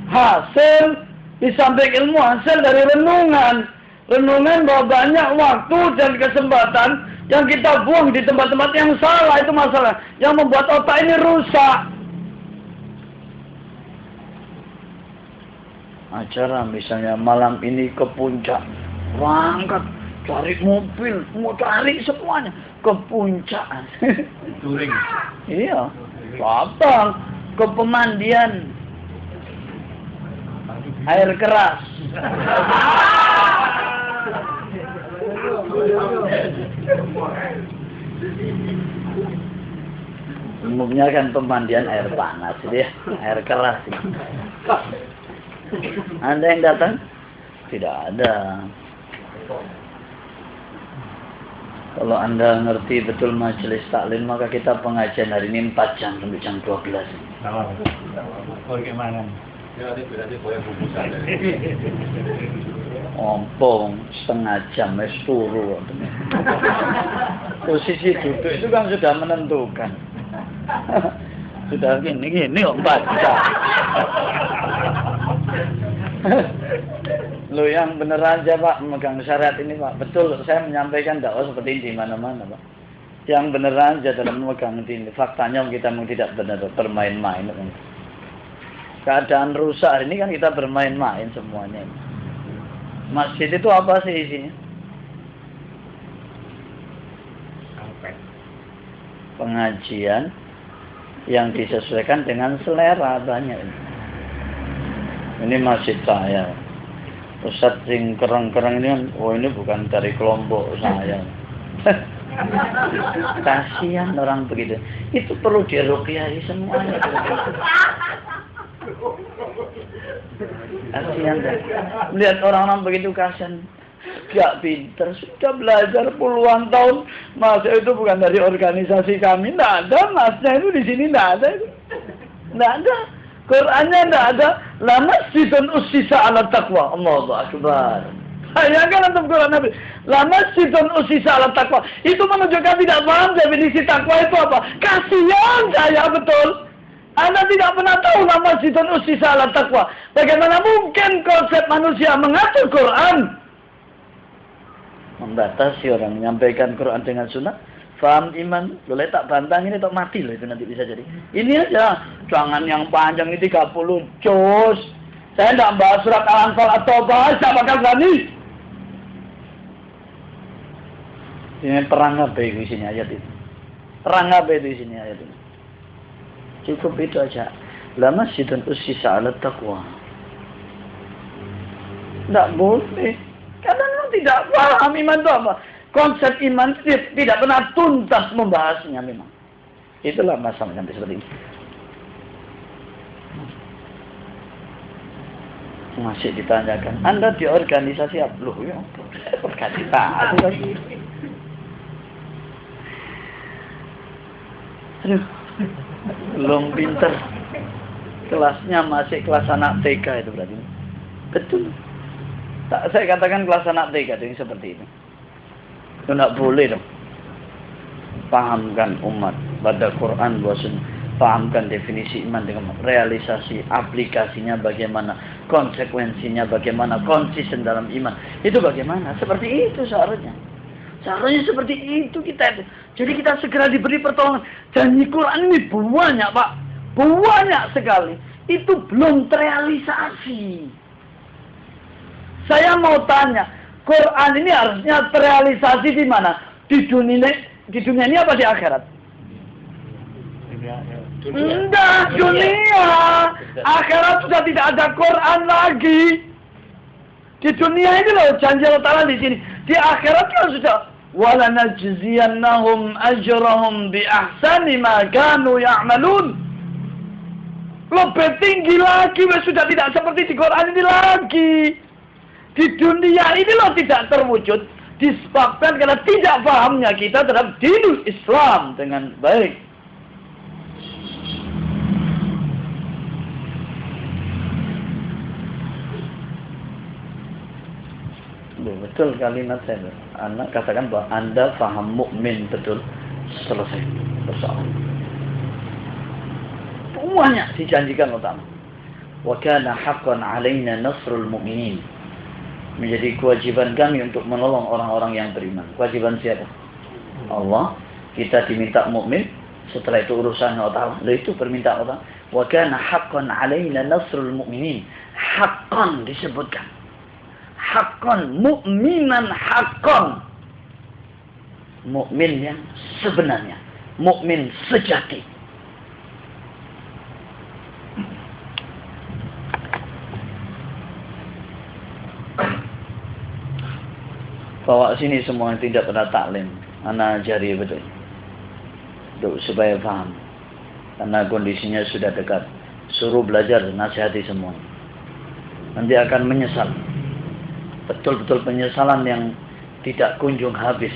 hasil, di samping ilmu, hasil dari renungan. Renungan bahwa banyak waktu dan kesempatan yang kita buang di tempat-tempat yang salah, itu masalah. Yang membuat otak ini rusak. Acara misalnya malam ini ke puncak, berangkat, cari mobil, mau cari semuanya ke puncak. Touring. Iya, datang ke pemandian air keras. Umumnya kan pemandian air panas, dia air keras. Anda yang datang? Tidak ada. Kalau Anda ngerti betul majelis taklim, maka kita pengajian hari ini 4 jam sampai jam 12. Bagaimana? Ya, berarti boleh bungkusan. Ompong setengah jam es turu. Posisi duduk itu kan sudah menentukan. Sudah gini kok 4 jam. Lo yang bener aja Pak memegang syariat ini Pak. Betul, saya menyampaikan dakwah seperti ini di mana-mana Pak. Yang bener aja dalam memegang ini. Faktanya kita memang tidak benar bermain-main. Keadaan rusak hari ini kan kita bermain-main semuanya. Masjid itu apa sih isinya? Pengajian yang disesuaikan dengan selera banyak. Ini masjid saya. Ustadz sing kereng-kereng ini kan, oh ini bukan dari kelompok saya. Kasihan orang begitu. Itu perlu diruqyahi semuanya. Kasihan deh. Melihat orang-orang begitu kasihan. Gak pinter, sudah belajar puluhan tahun. Masa itu bukan dari organisasi kami. Tidak ada, masnya itu di sini tidak ada. Tidak ada. Qurannya tidak ada. La masjidun ussisa ala taqwa. Allahu Akbar. Bayangkan antum Quran Nabi. La masjidun ussisa ala taqwa. Itu menunjukkan tidak paham definisi takwa itu apa. Kasihan saya betul. Anda tidak pernah tahu nama masjidun ussisa ala taqwa. Bagaimana mungkin konsep manusia mengatur Quran? Membatasi orang menyampaikan Quran dengan sunnah. Faham iman, lo tak bantang ini tak mati loh itu nanti bisa jadi. Ini aja, jangan yang panjang ini 30 juz. Saya tidak bahas surat Al-Anfal atau bahas, saya bakal berani. Ini perang apa itu isinya ayat itu? Perang apa itu isinya ayat itu? Cukup itu aja. La masjidun ussisa ala taqwa. Tidak boleh. Karena lo tidak paham iman itu apa. Konsep iman tidak pernah tuntas membahasnya memang. Itulah masalah sampai seperti ini. Masih ditanyakan, Anda di organisasi apa? Loh ya, organisasi lagi. Aduh, belum pinter. Kelasnya masih kelas anak TK itu berarti. Betul. Tak, saya katakan kelas anak TK itu seperti itu. Itu tidak boleh dong. Pahamkan umat pada Quran bahwasanya, pahamkan definisi iman dengan realisasi, aplikasinya bagaimana, konsekuensinya bagaimana, konsisten dalam iman. Itu bagaimana? Seperti itu seharusnya. Seharusnya seperti itu kita itu. Jadi kita segera diberi pertolongan. Janji Quran ini banyak Pak. Banyak sekali. Itu belum terrealisasi. Saya mau tanya, Quran ini harusnya terrealisasi di mana? Di dunia ini apa di akhirat? Enggak, dunia. Akhirat sudah tidak ada Quran lagi. Di dunia ini loh janji Allah Ta'ala di sini. Di akhirat kan sudah walanajziyannahum ajrahum bi ahsani ma kanu ya'malun. Lebih tinggi lagi, sudah tidak seperti di Quran ini lagi. Di dunia ini loh tidak terwujud, disebabkan karena tidak pahamnya kita terhadap dinul Islam dengan baik. Betul kalimat saya. Anak katakan bahwa Anda paham mukmin betul, selesai persoalan. Semuanya dijanjikan Allah Ta'ala. Wa kana haqqan 'alaina nasrul mu'minin. Menjadi kewajiban kami untuk menolong orang-orang yang beriman. Kewajiban siapa? Allah. Kita diminta mukmin, setelah itu urusan Allah Ta'ala. Lalu itu permintaan Allah. Wa kana haqqan 'alaina nasrul mu'minin. Haqqan disebutkan. Haqqan, mukminan haqqan. Mukmin yang sebenarnya, mukmin sejati. Bawa sini semua yang tidak pernah taklim, anak ajari betul, supaya paham. Karena kondisinya sudah dekat. Suruh belajar, nasihati semua. Nanti akan menyesal. Betul-betul penyesalan yang tidak kunjung habis.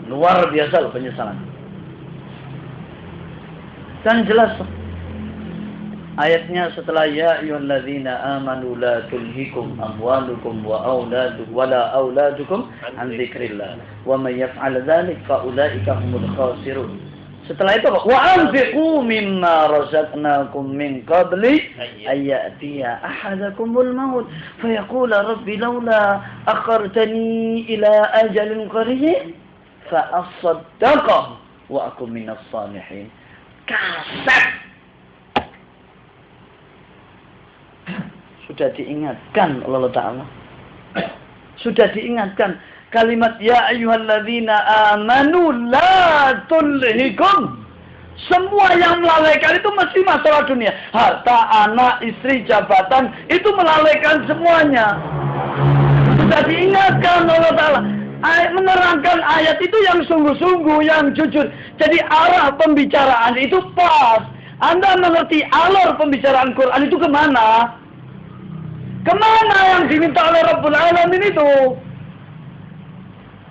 Luar biasa loh penyesalan. Kan jelas. Ayatnya setelah ya ayyuhalladzina amanu la tulhikum amwalukum wa auladukum an dzikrillah wa may yaf'al dzalik fa ulaika humul khasirun. Setelah itu wa anfiqu mimma razaqnakum min qabli ayyatiya ahadakumul maut fayaqula rabbi laula akhartani ila ajalin qarib fa asaddaqa wa akum minas salihin. Kasar. Sudah diingatkan Allah Ta'ala. Sudah diingatkan. Kalimat ya ayyuhalladzina amanu la tulhikum. Semua yang melalaikan itu mesti masalah dunia. Harta, anak, istri, jabatan. Itu melalaikan semuanya. Sudah diingatkan Allah Ta'ala. Menerangkan ayat itu yang sungguh-sungguh, yang jujur. Jadi arah pembicaraan itu pas. Anda mengerti alur pembicaraan Quran itu kemana? Kemana yang diminta oleh Rabbul Alamin itu?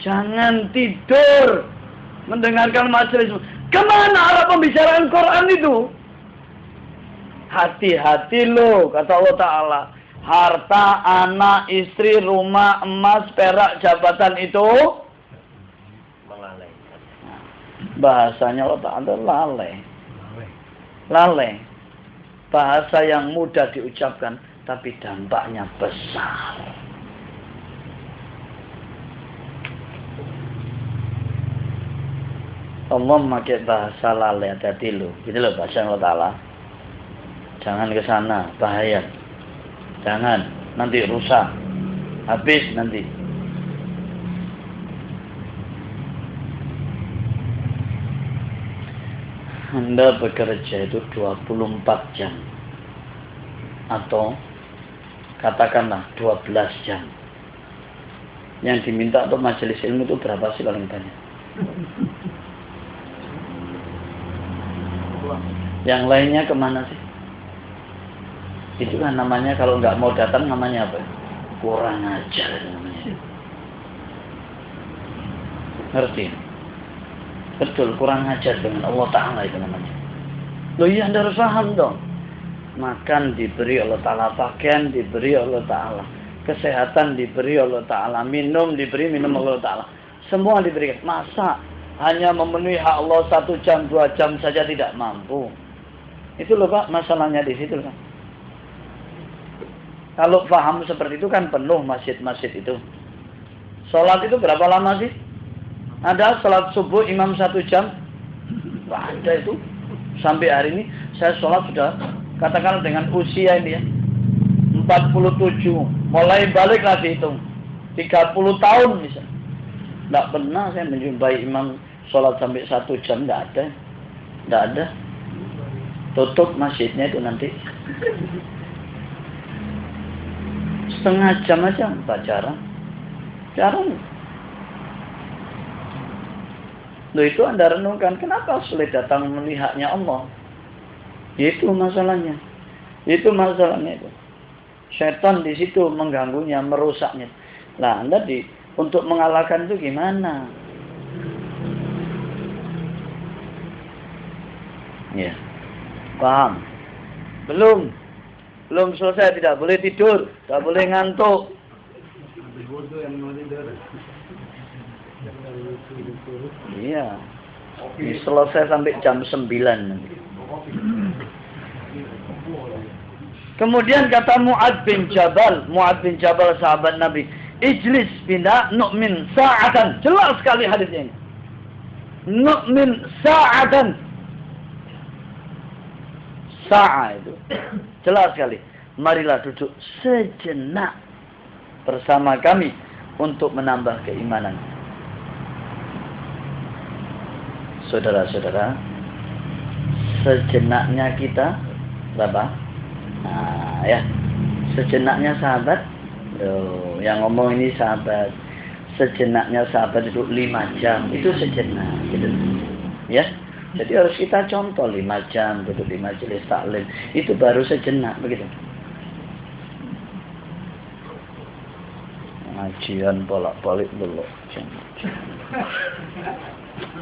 Jangan tidur mendengarkan majelis. Kemana arah pembicaraan Quran itu? Hati-hati loh, kata Allah Ta'ala. Harta, anak, istri, rumah, emas, perak, jabatan itu Melalaikan. bahasanya Allah Ta'ala lalai. Lalai. Bahasa yang mudah diucapkan, tapi dampaknya besar. Allah memakai bahasa lalai, hati-hati loh. Gitu loh bahasa Allah Ta'ala. Jangan ke sana, bahaya. Jangan, nanti rusak. Habis nanti. Anda bekerja itu 24 jam. Atau katakanlah 12 jam. Yang diminta untuk majelis ilmu itu berapa sih paling banyak? Yang lainnya kemana sih? Itu kan namanya kalau nggak mau datang namanya apa? Kurang ajar namanya. Ngerti? Betul, kurang ajar dengan Allah Ta'ala itu namanya. Loh iya, Anda harus paham dong. Makan diberi Allah Ta'ala, pakaian diberi Allah Ta'ala, kesehatan diberi Allah Ta'ala, minum diberi minum Allah Ta'ala. Semua diberikan. Masa hanya memenuhi hak Allah 1 jam, 2 jam saja tidak mampu? Itu loh Pak, masalahnya di situ kan. Kalau paham seperti itu kan penuh masjid-masjid itu. Sholat itu berapa lama sih? Ada sholat subuh imam 1 jam? Nggak ada itu. Sampai hari ini saya sholat sudah, katakan dengan usia ini ya, 47. Mulai balik lagi hitung 30 tahun misalnya. Nggak pernah saya menjumpai imam sholat sampai 1 jam. Nggak ada. Nggak ada. Tutup masjidnya itu nanti. Setengah jam aja pacaran. Jarang. Loh itu Anda renungkan, kenapa sulit datang melihatnya Allah? Itu masalahnya. Itu masalahnya itu. Setan di situ mengganggunya, merusaknya. Lah Anda untuk mengalahkan itu gimana? Ya. Paham? Belum selesai, tidak boleh tidur, tidak boleh ngantuk. Iya. Ini selesai sampai jam 9 nanti. Kemudian kata Mu'ad bin Jabal sahabat Nabi, ijlis bina nu'min sa'atan. Jelas sekali hadisnya ini. Nu'min sa'atan. Sa'a itu jelas sekali. Marilah duduk sejenak bersama kami untuk menambah keimanan. Saudara-saudara, sejenaknya kita berapa? Nah, ya. Sejenaknya sahabat. Loh, yang ngomong ini sahabat. Sejenaknya sahabat itu 5 jam. Itu sejenak gitu. Ya. Jadi harus kita contoh 5 jam duduk di majelis taklim. Itu baru sejenak begitu. Ngajian bolak-balik dulu.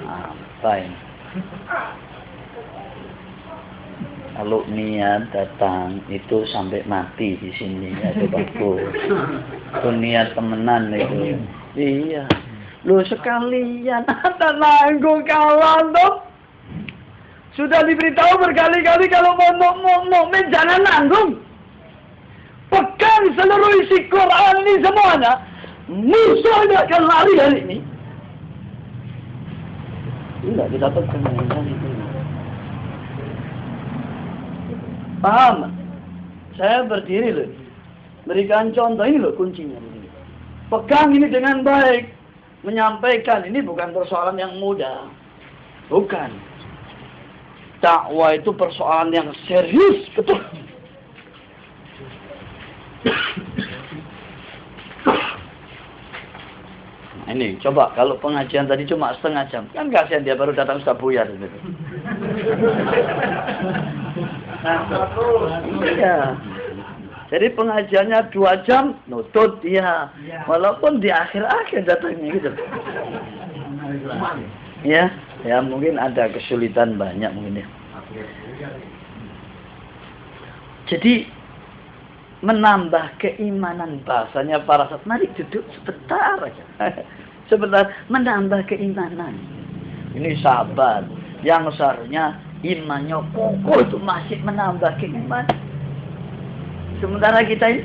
Apa ini? Kalau niat datang itu sampai mati di sini ya, itu bagus. Itu niat temenan itu. Iya. Lu sekalian ada nanggung kawan tuh. Sudah diberitahu berkali-kali kalau mau mukmin jangan nanggung. Pegang seluruh isi Quran ini semuanya. Musuhnya akan lari hari ini. Tidak, kita pegang ini. Paham? Saya berdiri loh. Berikan contoh ini loh kuncinya. Pegang ini dengan baik. Menyampaikan ini bukan persoalan yang mudah. Bukan. Dakwah itu persoalan yang serius, betul. Nah, ini coba kalau pengajian tadi cuma setengah jam, kan kasihan dia baru datang sudah buyar gitu. Iya. Jadi pengajiannya 2 jam, nutut dia. Walaupun di akhir-akhir datangnya gitu. Ya mungkin ada kesulitan banyak mungkin ya. Jadi menambah keimanan, bahasanya para sahabat, mari duduk sebentar aja. Sebentar menambah keimanan. Ini sahabat yang seharusnya imannya kokoh itu masih menambah keimanan. Sementara kita ini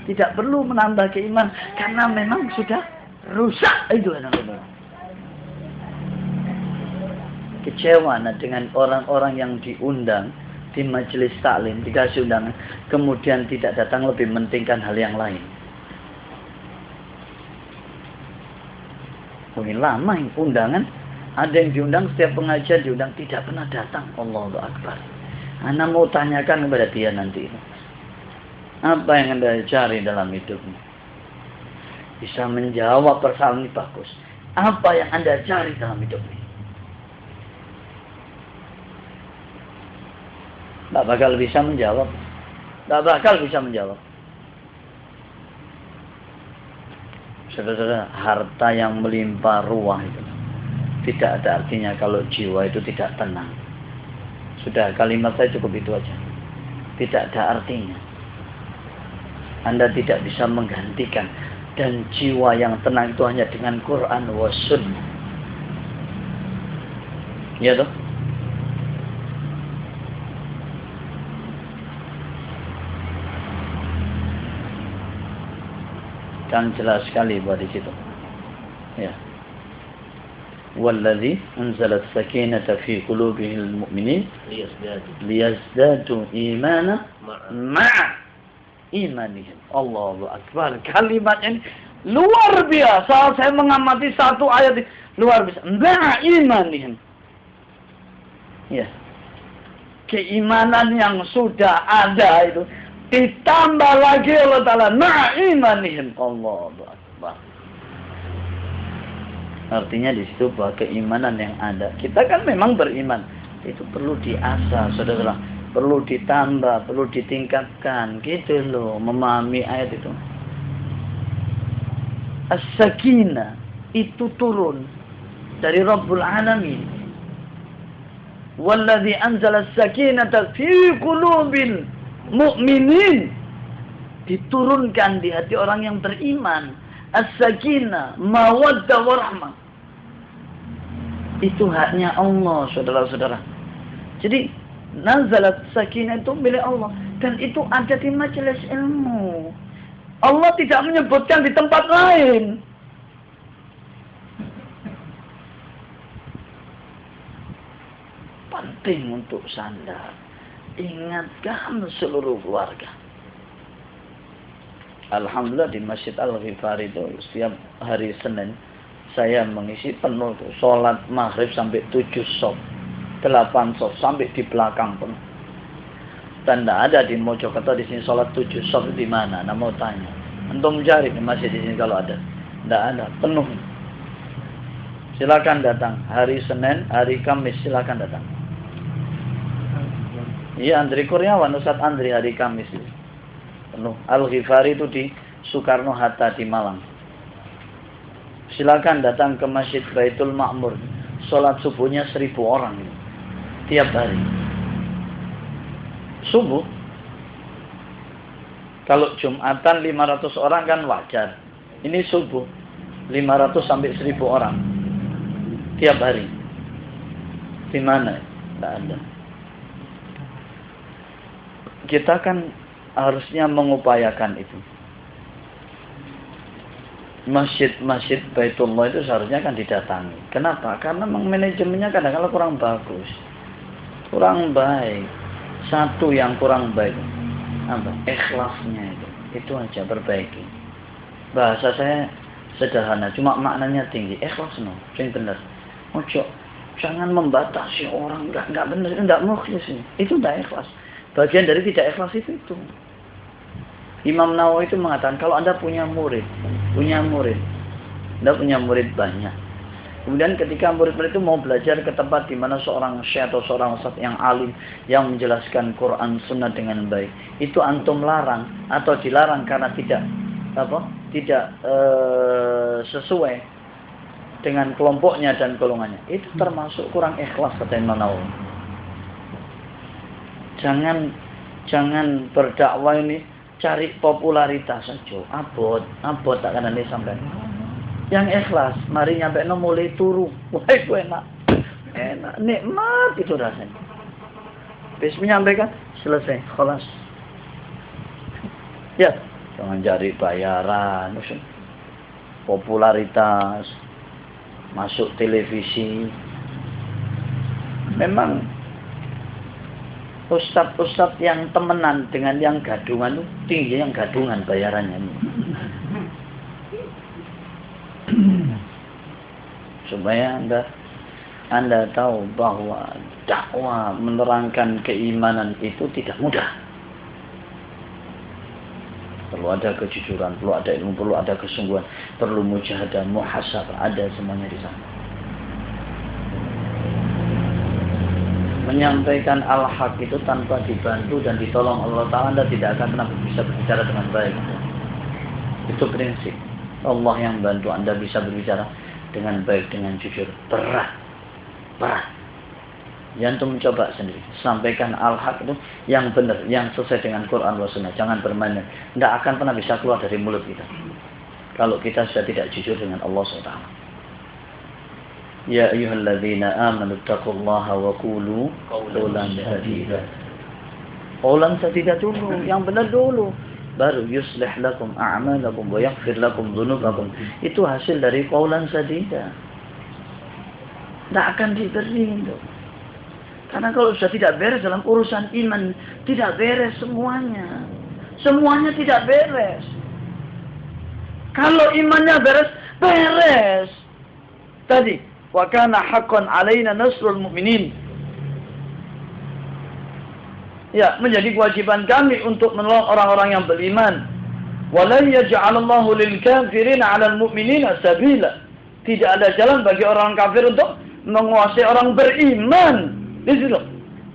tidak perlu menambah keimanan karena memang sudah rusak itu anak-anak. Kecewa dengan orang-orang yang diundang di majelis taklim, dikasih undangan, kemudian tidak datang, lebih mementingkan hal yang lain. Mungkin lama undangan, ada yang diundang, setiap pengajian diundang, tidak pernah datang. Allahu Akbar. Anda mau tanyakan kepada dia nanti, apa yang Anda cari dalam hidupmu? Bisa menjawab persoalan ini bagus. Apa yang Anda cari dalam hidup ini? Tak bakal bisa menjawab. Tak bakal bisa menjawab. Saudara-saudara, harta yang melimpah ruah itu tidak ada artinya kalau jiwa itu tidak tenang. Sudah, kalimat saya cukup itu aja. Tidak ada artinya. Anda tidak bisa menggantikan. Dan jiwa yang tenang itu hanya dengan Quran wa Sunnah. Ya toh? Dan jelas sekali buat di situ. Ya. Walladzi anzala as-sakinata fi qulubihil mu'minin liyazdadu imana ma'a imanihim. Allahu Akbar. Kalimat ini luar biasa. Saya mengamati satu ayat ini luar biasa. Ma'a imanihim. Ya. Keimanan yang sudah ada itu ditambah lagi Allah Ta'ala ma'imanihim. Allahu Akbar. Artinya di situ bahwa keimanan yang ada, kita kan memang beriman, itu perlu diasah, saudara, perlu ditambah, perlu ditingkatkan, gitu loh, memahami ayat itu. As-sakinah itu turun dari Rabbul Alamin. Walladzi anzala as-sakinata fi qulubil mu'minin, diturunkan di hati orang yang beriman. As-sakinah, mawaddah warahmah. Itu haknya Allah, saudara-saudara. Jadi nazalat sakinah itu milik Allah dan itu ada di majelis ilmu. Allah tidak menyebutkan di tempat lain. Penting untuk sadar. Ingatkan seluruh keluarga. Alhamdulillah di Masjid Al-Ghifari itu setiap hari Senin saya mengisi penuh tuh, sholat maghrib sampai 7 shop, 8 shop sampai di belakang penuh. Dan tidak ada di Mojokerto di sini sholat 7 shop di mana? Nah mau tanya, antum cari di masjid di sini kalau ada, tidak ada, penuh. Silakan datang hari Senin, hari Kamis silakan datang. Iya Andri Kurniawan, Ustadz Andri hari Kamis penuh. Al-Ghifari itu di Soekarno Hatta di Malang. Silakan datang ke Masjid Baitul Ma'mur. Sholat subuhnya 1000 orang tiap hari. Subuh. Kalau Jumatan 500 orang kan wajar. Ini subuh 500 sampai 1000 orang tiap hari. Di mana? Tidak ada. Kita kan harusnya mengupayakan itu. Masjid-masjid Baitullah itu seharusnya kan didatangi. Kenapa? Karena manajemennya kadang-kadang kurang bagus. Kurang baik. Satu yang kurang baik. Apa? Ikhlasnya itu. Itu aja perbaiki. Bahasa saya sederhana. Cuma maknanya tinggi. Ikhlas no. Yang benar. Ojo. Jangan membatasi orang. Enggak benar. Enggak mukhlis ini. Itu enggak ikhlas. Bagian dari tidak ikhlas itu. Imam Nawawi itu mengatakan kalau Anda punya murid, Anda punya murid banyak. Kemudian ketika murid-murid itu mau belajar ke tempat di mana seorang syekh atau seorang ustadz yang alim yang menjelaskan Quran Sunnah dengan baik, itu antum larang atau dilarang karena tidak sesuai dengan kelompoknya dan golongannya. Itu termasuk kurang ikhlas kata Imam Nawawi. Jangan berdakwah ini cari popularitas saja. Abot tak akan sampai. Yang ikhlas, mari nyampe mulai turu. Wah, itu enak, nikmat itu rasanya. Habis menyampaikan, selesai, kelas. Ya, jangan cari bayaran, popularitas, masuk televisi. Memang ustadz-ustadz yang temenan dengan yang gadungan itu tinggi, yang gadungan bayarannya. Supaya anda tahu bahwa dakwah menerangkan keimanan itu tidak mudah. Perlu ada kejujuran, perlu ada ilmu, perlu ada kesungguhan, perlu mujahadah, muhasabah, ada semuanya di sana. Menyampaikan al-haq itu tanpa dibantu dan ditolong Allah Ta'ala, Anda tidak akan pernah bisa berbicara dengan baik. Itu prinsip. Allah yang bantu Anda bisa berbicara dengan baik, dengan jujur. Berat. Jangan mencoba sendiri. Sampaikan al-haq itu yang benar, yang sesuai dengan Quran wa Sunnah. Jangan bermain. Tidak akan pernah bisa keluar dari mulut kita kalau kita sudah tidak jujur dengan Allah SWT. Ya ayyuhalladzina amanu taqullaha wa qulu qawlan sadida. Qawlan sadida dulu, yang benar dulu. Baru yuslih lakum a'malakum wa yaghfir lakum dzunubakum. Itu hasil dari qawlan sadida. Tidak akan diberi itu. Karena kalau sudah tidak beres dalam urusan iman, tidak beres semuanya. Semuanya tidak beres. Kalau imannya beres, beres. Tadi wa kana haqqan 'alaina nasrul mu'minin. Ya, menjadi kewajiban kami untuk menolong orang-orang yang beriman. Wa la yaj'alallahu lil kafirin 'alal mu'minina sabila. Tidak ada jalan bagi orang kafir untuk menguasai orang beriman. Di situ.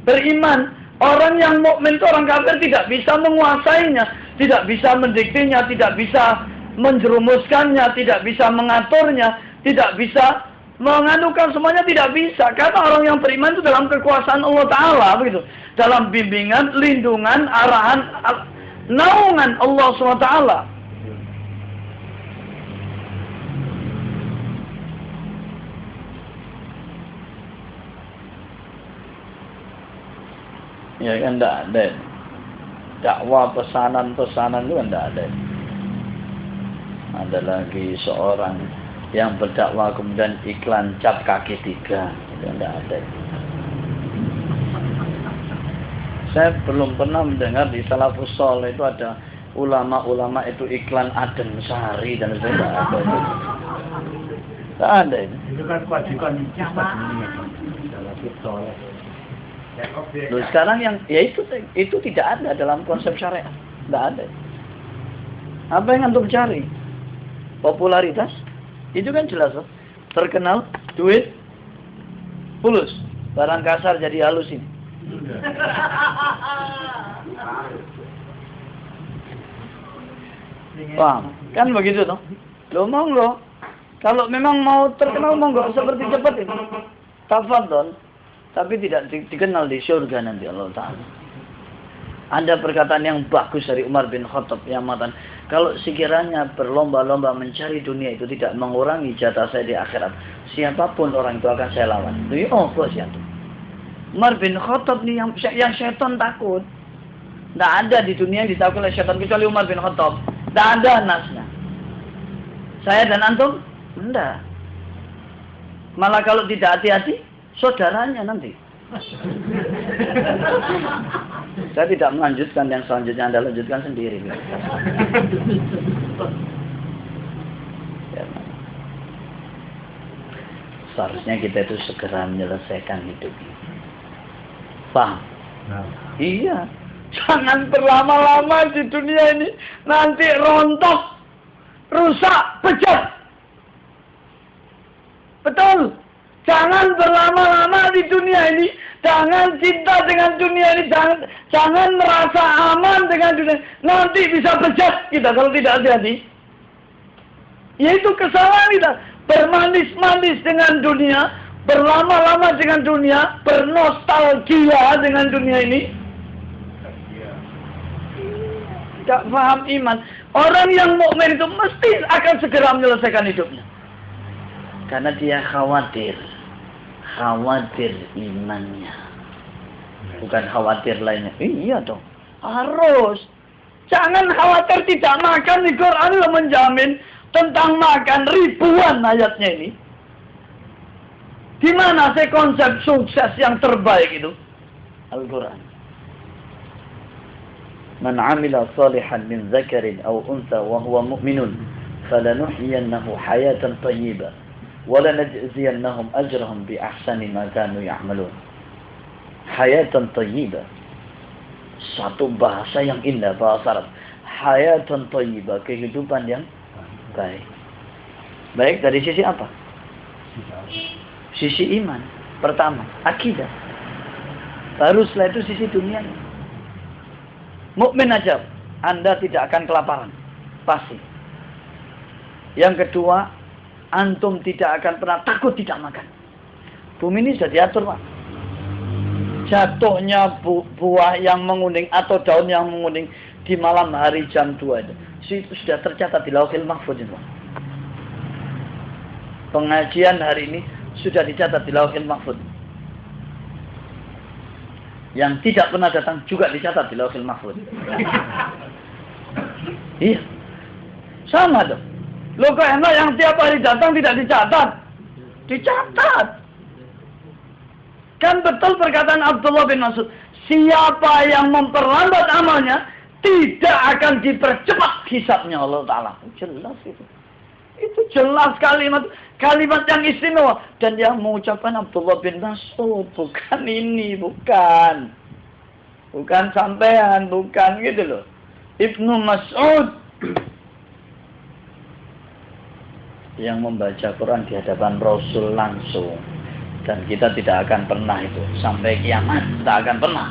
Beriman, orang yang mukmin itu orang kafir tidak bisa menguasainya, tidak bisa mendiktinya, tidak bisa menjerumuskannya, tidak bisa mengaturnya, tidak bisa menganukan, semuanya tidak bisa. Karena orang yang beriman itu dalam kekuasaan Allah Ta'ala, begitu. Dalam bimbingan, lindungan, arahan, naungan Allah SWT. Ya kan enggak ada. Dakwah pesanan-pesanan itu enggak ada. Ada lagi seorang yang berdakwah kemudian iklan cap kaki 3. Itu enggak ada. Saya belum pernah mendengar di Salafus Shalih itu ada ulama-ulama itu iklan Adem Sari dan sebagainya. Tidak ada ini. Itu kan kewajiban Ustaz ini. Salafus Shalih. Loh, sekarang yang ya itu tidak ada dalam konsep syariat. Tidak ada. Apa yang antum cari? Popularitas? Itu kan jelas loh. Terkenal, duit, fulus. Barang kasar jadi halus ini. Paham? Kan begitu toh? Lo monggo. Kalau memang mau terkenal monggo seperti cepat ini. Tafadhol. Tapi tidak dikenal di surga nanti Allah Ta'ala. Ada perkataan yang bagus dari Umar bin Khattab yang mengatakan, kalau sekiranya berlomba-lomba mencari dunia itu tidak mengurangi jatah saya di akhirat, siapapun orang itu akan saya lawan. Itu bos ya tuh. Umar bin Khattab nih yang syaitan takut. Tidak ada di dunia yang ditakut oleh syaitan kecuali Umar bin Khattab. Tidak ada nasnya. Saya dan antum? Tidak. Malah kalau tidak hati-hati, saudaranya nanti. Saya tidak melanjutkan yang selanjutnya, Anda lanjutkan sendiri. Ya, seharusnya kita itu segera menyelesaikan hidup ini. Paham? Nah. Iya. Jangan berlama-lama di dunia ini. Nanti rontok, rusak, pecah. Betul. Jangan berlama-lama di dunia ini. Jangan cinta dengan dunia ini. Jangan merasa aman dengan dunia. Nanti bisa pecah kita kalau tidak hati-hati. Yaitu kesalahan kita. Bermanis-manis dengan dunia. Berlama-lama dengan dunia. Bernostalgia dengan dunia ini. Tidak paham iman. Orang yang mukmin itu mesti akan segera menyelesaikan hidupnya. Karena dia khawatir imannya. Bukan khawatir lainnya. Iya dong. Harus. Jangan khawatir tidak makan. Di Quran menjamin tentang makan ribuan ayatnya ini. Di mana sih konsep sukses yang terbaik itu? Al-Quran. Man amila salihan min zakarin aw unsa wa huwa mu'minun falanuhyiyannahu hayatan tayyibah walanajziyannahum ajrahum bi ahsani ma kanu ya'malun. Hayatan tayyibah. Satu bahasa yang indah, bahasa Arab. Hayatan tayyibah, kehidupan yang baik. Baik dari sisi apa? Sisi iman. Pertama, akidah. Baru setelah itu sisi dunia. Mukmin aja, Anda tidak akan kelaparan. Pasti. Yang kedua, antum tidak akan pernah takut tidak makan. Bumi ini sudah diatur, Pak. Jatuhnya buah yang menguning atau daun yang menguning di malam hari jam 2 itu sudah tercatat di Lauhil Mahfuz itu. Pengajian hari ini sudah dicatat di Lauhil Mahfuz. Yang tidak pernah datang juga dicatat di Lauhil Mahfuz. Iya. Sama dong. Loh kok enak yang tiap hari datang tidak dicatat? Dicatat. Kan betul perkataan Abdullah bin Mas'ud. Siapa yang memperlambat amalnya, tidak akan dipercepat hisabnya Allah Ta'ala. Jelas itu. Itu jelas kalimat yang istimewa. Dan yang mengucapkan Abdullah bin Mas'ud. Bukan ini, bukan. Bukan sampean, bukan gitu loh. Ibnu Mas'ud. Yang membaca Quran di hadapan Rasul langsung. Dan kita tidak akan pernah itu. Sampai kiamat, tidak akan pernah.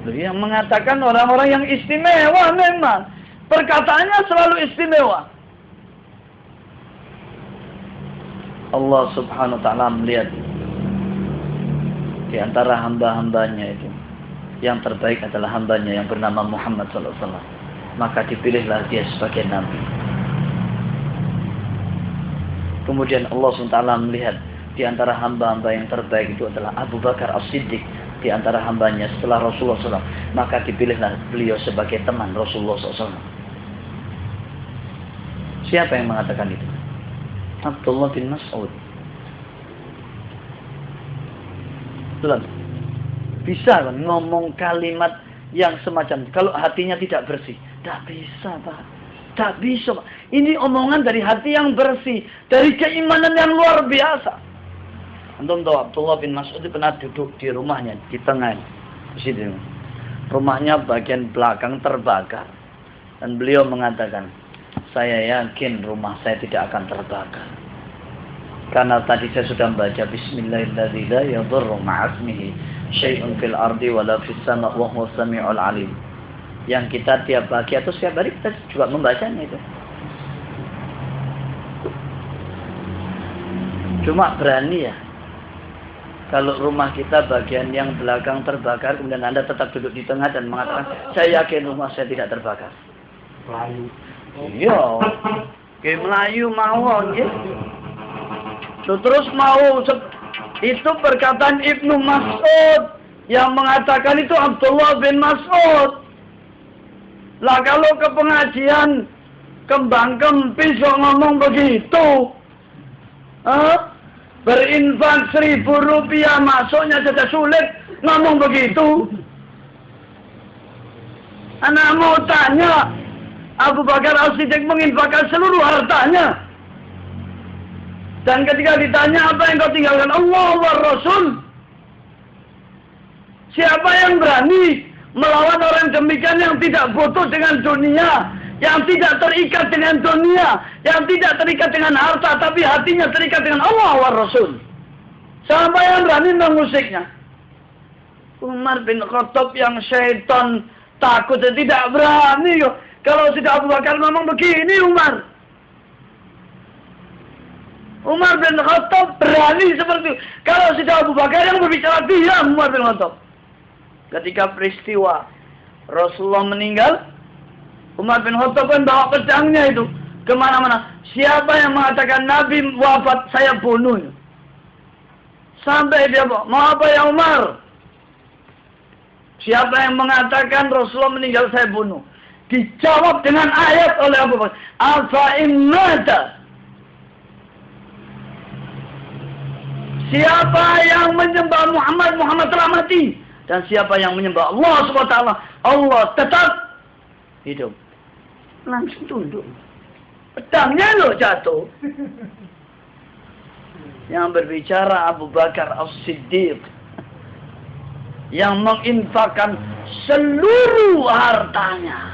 Yang mengatakan orang-orang yang istimewa memang. Perkataannya selalu istimewa. Allah subhanahu wa ta'ala melihat di antara hamba-hambanya itu. Yang terbaik adalah hambanya yang bernama Muhammad SAW. Maka dipilihlah dia sebagai Nabi. Kemudian Allah SWT melihat Di antara hamba-hamba yang terbaik itu adalah Abu Bakar As-Siddiq. Di antara hambanya setelah Rasulullah SAW. Maka dipilihlah beliau sebagai teman Rasulullah SAW. Siapa yang mengatakan itu? Abdullah bin Mas'ud. Bisa kan ngomong kalimat yang semacam kalau hatinya tidak bersih? Tidak bisa, Pak. Tidak bisa, Pak. Ini omongan dari hati yang bersih, dari keimanan yang luar biasa. Antum tahu Abdullah bin Mas'ud pernah duduk di rumahnya di tengah di situ. Rumahnya bagian belakang terbakar dan beliau mengatakan, saya yakin rumah saya tidak akan terbakar. Karena tadi saya sudah membaca Bismillahirrahmanirrahim la yadurru ma'asmihi syai'un fil ardi wala fis sama' wa huwas sami'ul alim. Yang kita tiap pagi atau setiap hari kita juga membacanya itu. Cuma berani ya. Kalau rumah kita bagian yang belakang terbakar, kemudian Anda tetap duduk di tengah dan mengatakan, saya yakin rumah saya tidak terbakar. Melayu. Iya. Kayak Melayu mawon ya. Terus mau itu perkataan Ibnu Mas'ud yang mengatakan itu Abdullah bin Mas'ud. Lah kalau ke pengajian kembang kempis ngomong begitu, berinfak 1.000 rupiah masuknya saja sulit ngomong begitu. Anak mau tanya, Abu Bakar As-Siddiq menginfakkan seluruh hartanya. Dan ketika ditanya apa yang kau tinggalkan, Allah wa Rasul. Siapa yang berani melawan orang demikian yang tidak butuh dengan dunia, yang tidak terikat dengan dunia, yang tidak terikat dengan harta, tapi hatinya terikat dengan Allah wa Rasul. Siapa yang berani mengusiknya? Umar bin Khattab yang syaitan takut dan tidak berani. Kalau sudah Abu Bakar ngomong begini, Umar bin Khattab berani seperti itu. Kalau sudah Abu Bakar yang berbicara, diam Umar bin Khattab. Ketika peristiwa Rasulullah meninggal, Umar bin Khattab kan bawa pedangnya itu kemana-mana. Siapa yang mengatakan Nabi wafat, saya bunuh. Sampai dia mau apa ya Umar? Siapa yang mengatakan Rasulullah meninggal, saya bunuh. Dijawab dengan ayat oleh Abu Bakar. Afa immata. Siapa yang menyembah Muhammad, Muhammad telah mati. Dan siapa yang menyembah Allah SWT, Allah tetap hidup. Langsung tunduk. Pedangnya loh jatuh. Yang berbicara Abu Bakar As-Siddiq. Yang menginfakkan seluruh hartanya.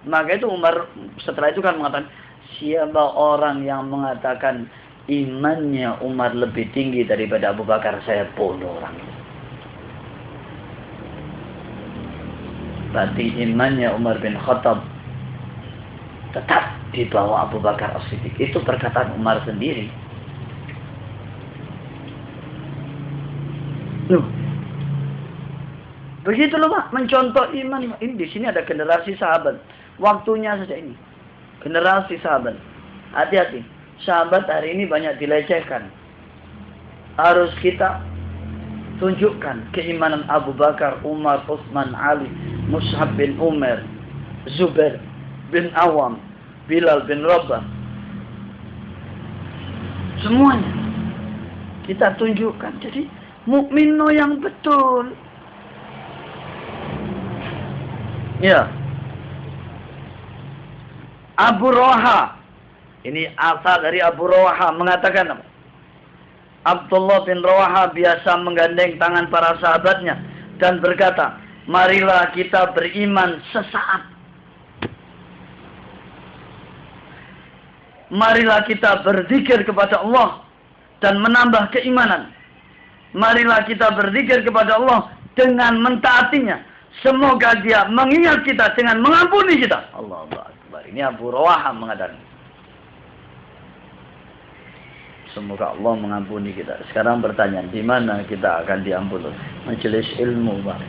Maka itu Umar setelah itu kan mengatakan, siapa orang yang mengatakan imannya Umar lebih tinggi daripada Abu Bakar, saya bunuh orang itu. Berarti imannya Umar bin Khattab tetap di bawah Abu Bakar As-Siddiq. Itu perkataan Umar sendiri. Begitu loh Pak, mencontoh iman. Ini di sini ada generasi sahabat. Waktunya saja ini. Generasi sahabat. Hati-hati. Sahabat hari ini banyak dilecehkan. Harus kita tunjukkan keimanan Abu Bakar, Umar, Utsman, Ali, Mus'ab bin Umar, Zubair bin Awam, Bilal bin Rabah. Semuanya kita tunjukkan. Jadi mukmin yang betul. Ya. Abu Rawaha. Ini asal dari Abu Rawaha mengatakan apa? Abdullah bin Rawaha biasa menggandeng tangan para sahabatnya dan berkata, marilah kita beriman sesaat. Marilah kita berzikir kepada Allah dan menambah keimanan. Marilah kita berzikir kepada Allah dengan mentaatinya. Semoga dia mengingat kita dengan mengampuni kita. Allahu Akbar. Ini Abu Rawaha mengatakan. Semoga Allah mengampuni kita. Sekarang pertanyaan, di mana kita akan diampuni? Majelis ilmu, Pak.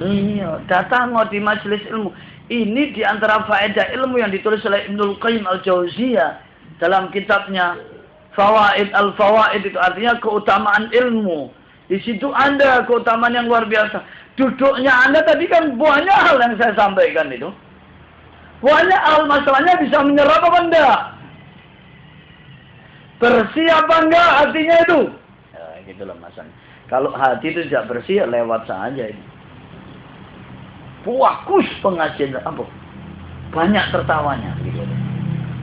Iya, datang di majelis ilmu. Ini di antara faedah ilmu yang ditulis oleh Ibnul Qayyim Al-Jauziyah dalam kitabnya Fawaid, al-fawaid itu artinya keutamaan ilmu. Di situ ada keutamaan yang luar biasa. Duduknya Anda tadi kan banyak hal yang saya sampaikan itu. Banyak hal, masalahnya bisa menyerap apa enggak? Bersih apa enggak hatinya itu? Ya, gitulah masalahnya. Kalau hati itu tidak bersih, ya lewat saja ini. Fokus pengajian apa? Banyak tertawanya gitu.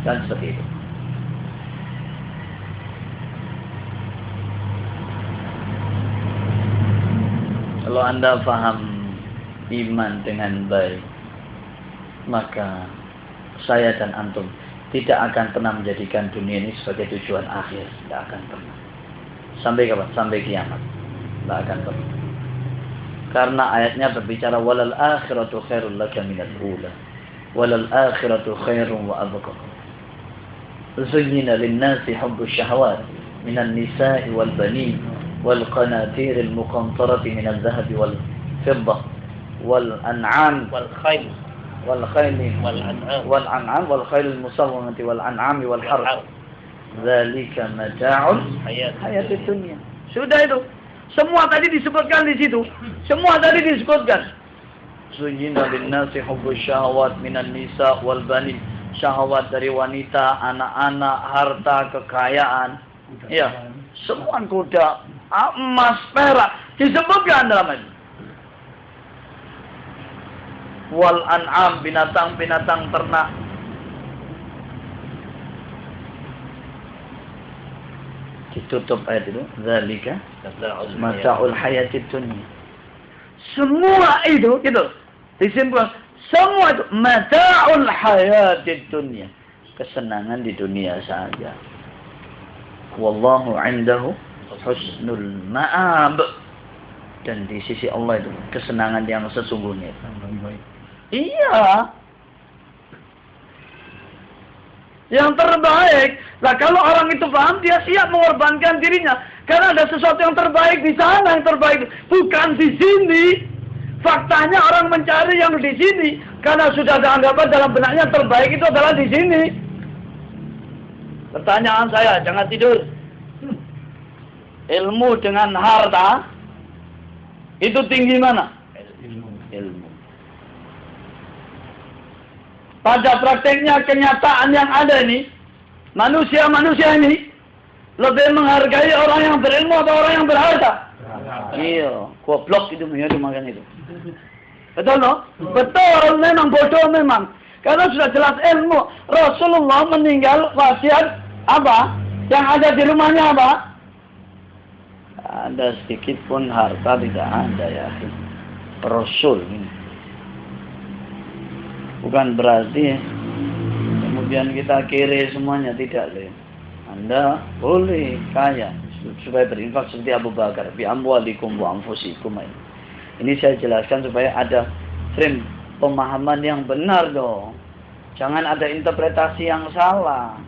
Dan seperti itu. Kalau Anda paham iman dengan baik, maka saya dan antum tidak akan pernah menjadikan dunia ini sebagai tujuan akhir. Tidak akan pernah. Sampai kapan? Sampai kiamat. Tidak akan pernah. Karena ayatnya berbicara walal akhiratu khairul laka minal ula. Walal akhiratu khairun wa abqa. Zuyyina lin-nasi hubbus syahawat minan nisa'i wal banin wal qanatiril muqantarati minal dhahabi wal fiddah wal an'am wal khayl wal an'am wal khaylil musawwamati wal an'ami wal harth. Dzalika mata'ul hayatid dunya. Sudah itu. Semua tadi disebutkan di situ. Semua tadi disebutkan. Zuyyina lin-nasi hubbus syahawat minan nisa wal banin. Syahwat dari wanita, anak-anak, harta, kekayaan. Ya, semua kuda, emas, perak disebutkan dalam ini. Wal an'am, binatang-binatang ternak. Ditutup ayat itu. Dzalika mata'ul hayatid dunya. Semua itu gitu. Disimpulkan semua itu mata'ul hayatid dunya. Kesenangan di dunia saja. Wallahu 'indahu husnul ma'ab. Dan di sisi Allah itu kesenangan yang sesungguhnya. Iya. Yang terbaik. Nah, kalau orang itu paham, dia siap mengorbankan dirinya. Karena ada sesuatu yang terbaik di sana, yang terbaik bukan di sini. Faktanya orang mencari yang di sini. Karena sudah ada anggapan dalam benaknya terbaik itu adalah di sini. Pertanyaan saya, jangan tidur. Ilmu dengan harta itu tinggi mana? Ilmu. Pada prakteknya kenyataan yang ada ini, manusia-manusia ini lebih menghargai orang yang berilmu atau orang yang berharta? Iya, goblok itu makan itu. Betul no? Betul, memang bodoh memang. Karena sudah jelas ilmu. Rasulullah meninggal wasiat apa? Yang ada di rumahnya apa? Ada sedikit pun harta tidak ada ya. Rasul ini. Bukan berarti kemudian kita kiri semuanya, tidak. Anda boleh kaya supaya berinfak seperti Abu Bakar. Bi amwalikum wa anfusikum. Ini saya jelaskan supaya ada frame pemahaman yang benar dong. Jangan ada interpretasi yang salah.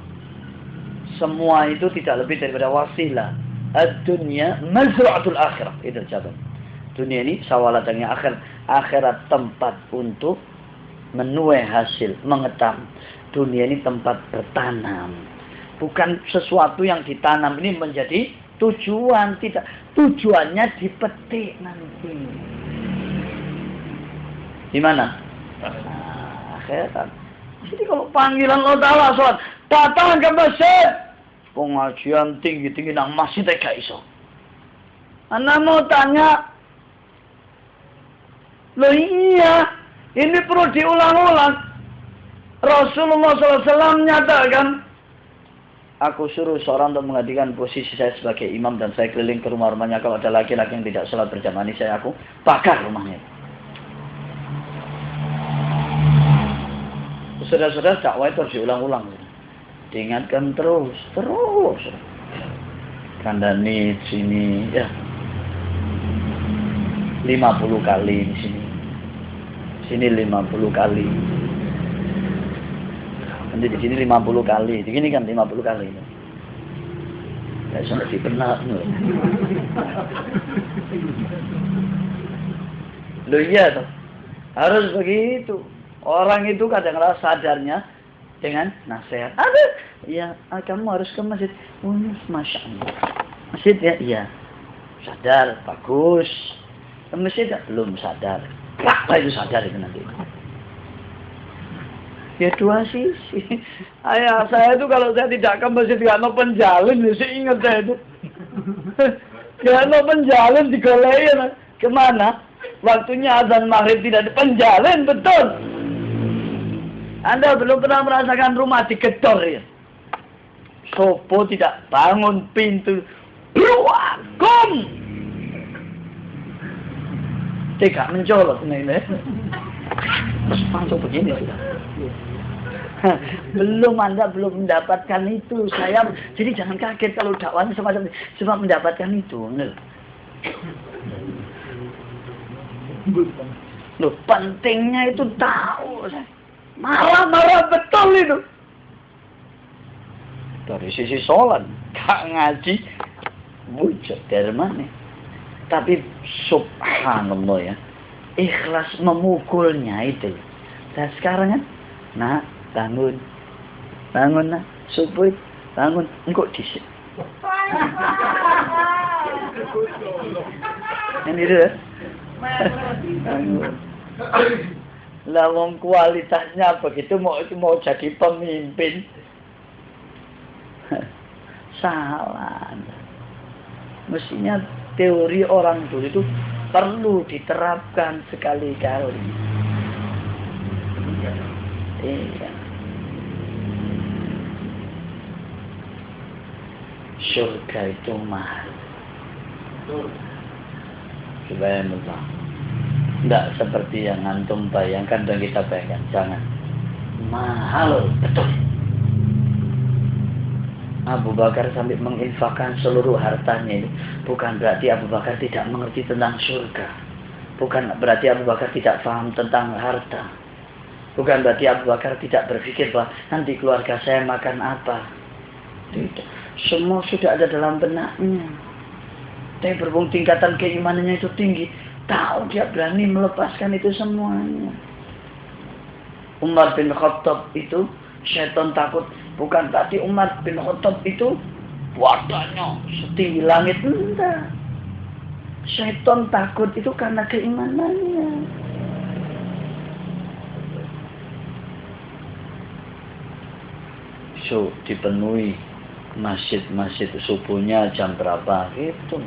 Semua itu tidak lebih daripada wasilah. Ad-dunya mazra'atul akhirah. Itu jawaban. Dunia ini sawalatnya akhirat tempat untuk menuai hasil, mengetam. Dunia ini tempat bertanam. Bukan sesuatu yang ditanam ini menjadi tujuan, tidak. Tujuannya dipetik nanti. Di mana? Akhirat. Jadi kalau panggilan Allah Ta'ala sholat, datang ke masjid. Pengajian tinggi-tinggi nang masjid gak iso. Anda mau tanya, loh iya, ini perlu diulang-ulang. Rasulullah SAW menyatakan, aku suruh seorang untuk menggantikan posisi saya sebagai imam dan saya keliling ke rumah-rumahnya. Kalau ada laki-laki yang tidak sholat berjamaah ini, saya aku bakar rumahnya. Saudara-saudara, dakwah itu harus diulang-ulang. Diingatkan terus. Kandani sini ya 50 kali di sini. Sini 50 kali. Nanti di sini 50 kali. Di sini kan 50 kali. Ya sudah dibenar. Loh iya toh. Harus begitu. Orang itu kadang-kadang sadarnya dengan nasihat. Ada, ya kamu harus ke masjid. Oh, masya Allah. Masjid ya, iya. Sadar, bagus. Ke masjid ya? Belum sadar. Kenapa itu sadar itu nanti? Ya dua sisi. Ayah saya itu kalau saya tidak ke masjid gak mau penjalin, ya ingat saya itu. Gak mau penjalin digolein. Kemana? Waktunya azan maghrib tidak dipenjalin, betul. Anda belum pernah merasakan rumah digedor ya? Sopo tidak bangun pintu. Ruakum! Tidak mencolok ini. Langsung begini sudah. Anda belum mendapatkan itu. Jadi jangan kaget kalau dakwahnya semacam ini. Cuma mendapatkan itu. Loh, pentingnya itu tahu. Marah-marah betul itu. Dari sisi sholat, gak ngaji, wujud dari mana? Tapi subhanallah ya, ikhlas memukulnya itu. Dan sekarang kan, nak bangun, nak subuh, bangun, engkau disik. Yang itu ya. Lah wong kualitasnya begitu mau jadi pemimpin. Salah. Mestinya teori orang dulu itu perlu diterapkan sekali-kali. Iya. Surga itu mahal. Supaya mudah. Tidak seperti yang antum bayangkan dan kita bayangkan. Jangan. Mahal betul. Abu Bakar sampai menginfakkan seluruh hartanya ini. Bukan berarti Abu Bakar tidak mengerti tentang surga. Bukan berarti Abu Bakar tidak paham tentang harta. Bukan berarti Abu Bakar tidak berpikir bahwa nanti keluarga saya makan apa. Tidak. Semua sudah ada dalam benaknya. Tapi berhubung tingkatan keimanannya itu tinggi. Tahu dia berani melepaskan itu semuanya. Umar bin Khattab itu syaitan takut. Bukan berarti Umar bin Khattab itu wadahnya setinggi langit. Enggak. Syaitan takut itu karena keimanannya. So, dipenuhi masjid-masjid subuhnya jam berapa gitu.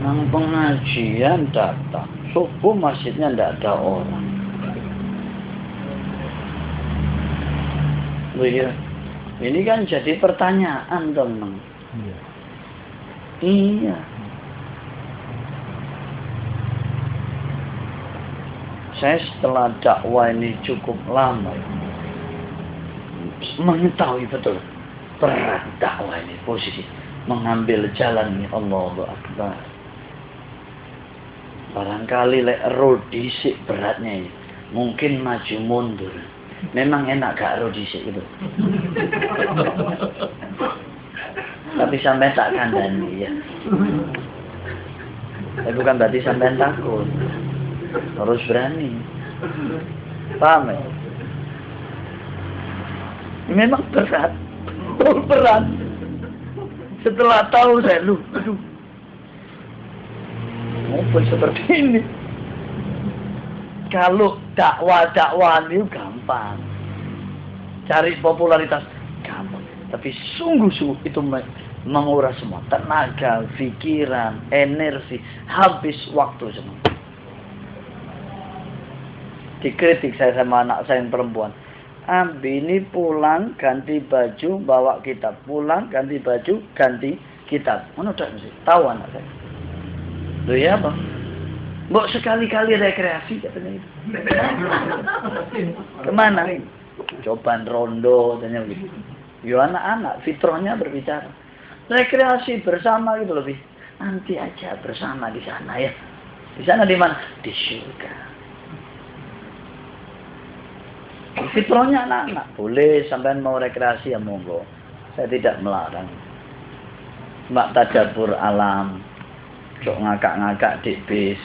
Nang pengajian datang, subuh masjidnya tidak ada orang. Loh ya, ini kan jadi pertanyaan teman. Iya. Saya setelah dakwah ini cukup lama mengetahui betul berat dakwah ini, posisi mengambil jalan ini. Allahu Akbar. Barangkali rodisik beratnya ini, mungkin maju mundur. Memang enak gak rodisik itu. Tapi sampai tak kandani ya. Tapi bukan berarti sampai takut. Harus berani. Paham ya? Memang berat. Berat. Setelah tahu saya, aduh. Apa seperti ini? Kalau dakwah itu gampang. Cari popularitas gampang. Tapi sungguh-sungguh itu menguras semua. Tenaga, pikiran, energi. Habis waktu semua. Dikritik saya sama anak saya yang perempuan. Abi ini pulang ganti baju bawa kitab, pulang ganti baju ganti kitab. Mana udah mesti tahu anak saya. Loh ya bang, mbok sekali-kali rekreasi katanya itu. Kemana? Cobaan rondo katanya begitu. Yo anak-anak fitrahnya berbicara. Rekreasi bersama gitu lebih. Nanti aja bersama di sana ya. Di sana di mana? Di surga. Fitrahnya anak-anak. Boleh sampai mau rekreasi ya monggo. Saya tidak melarang. Mbak tadabur alam. Cok ngakak-ngakak di bis.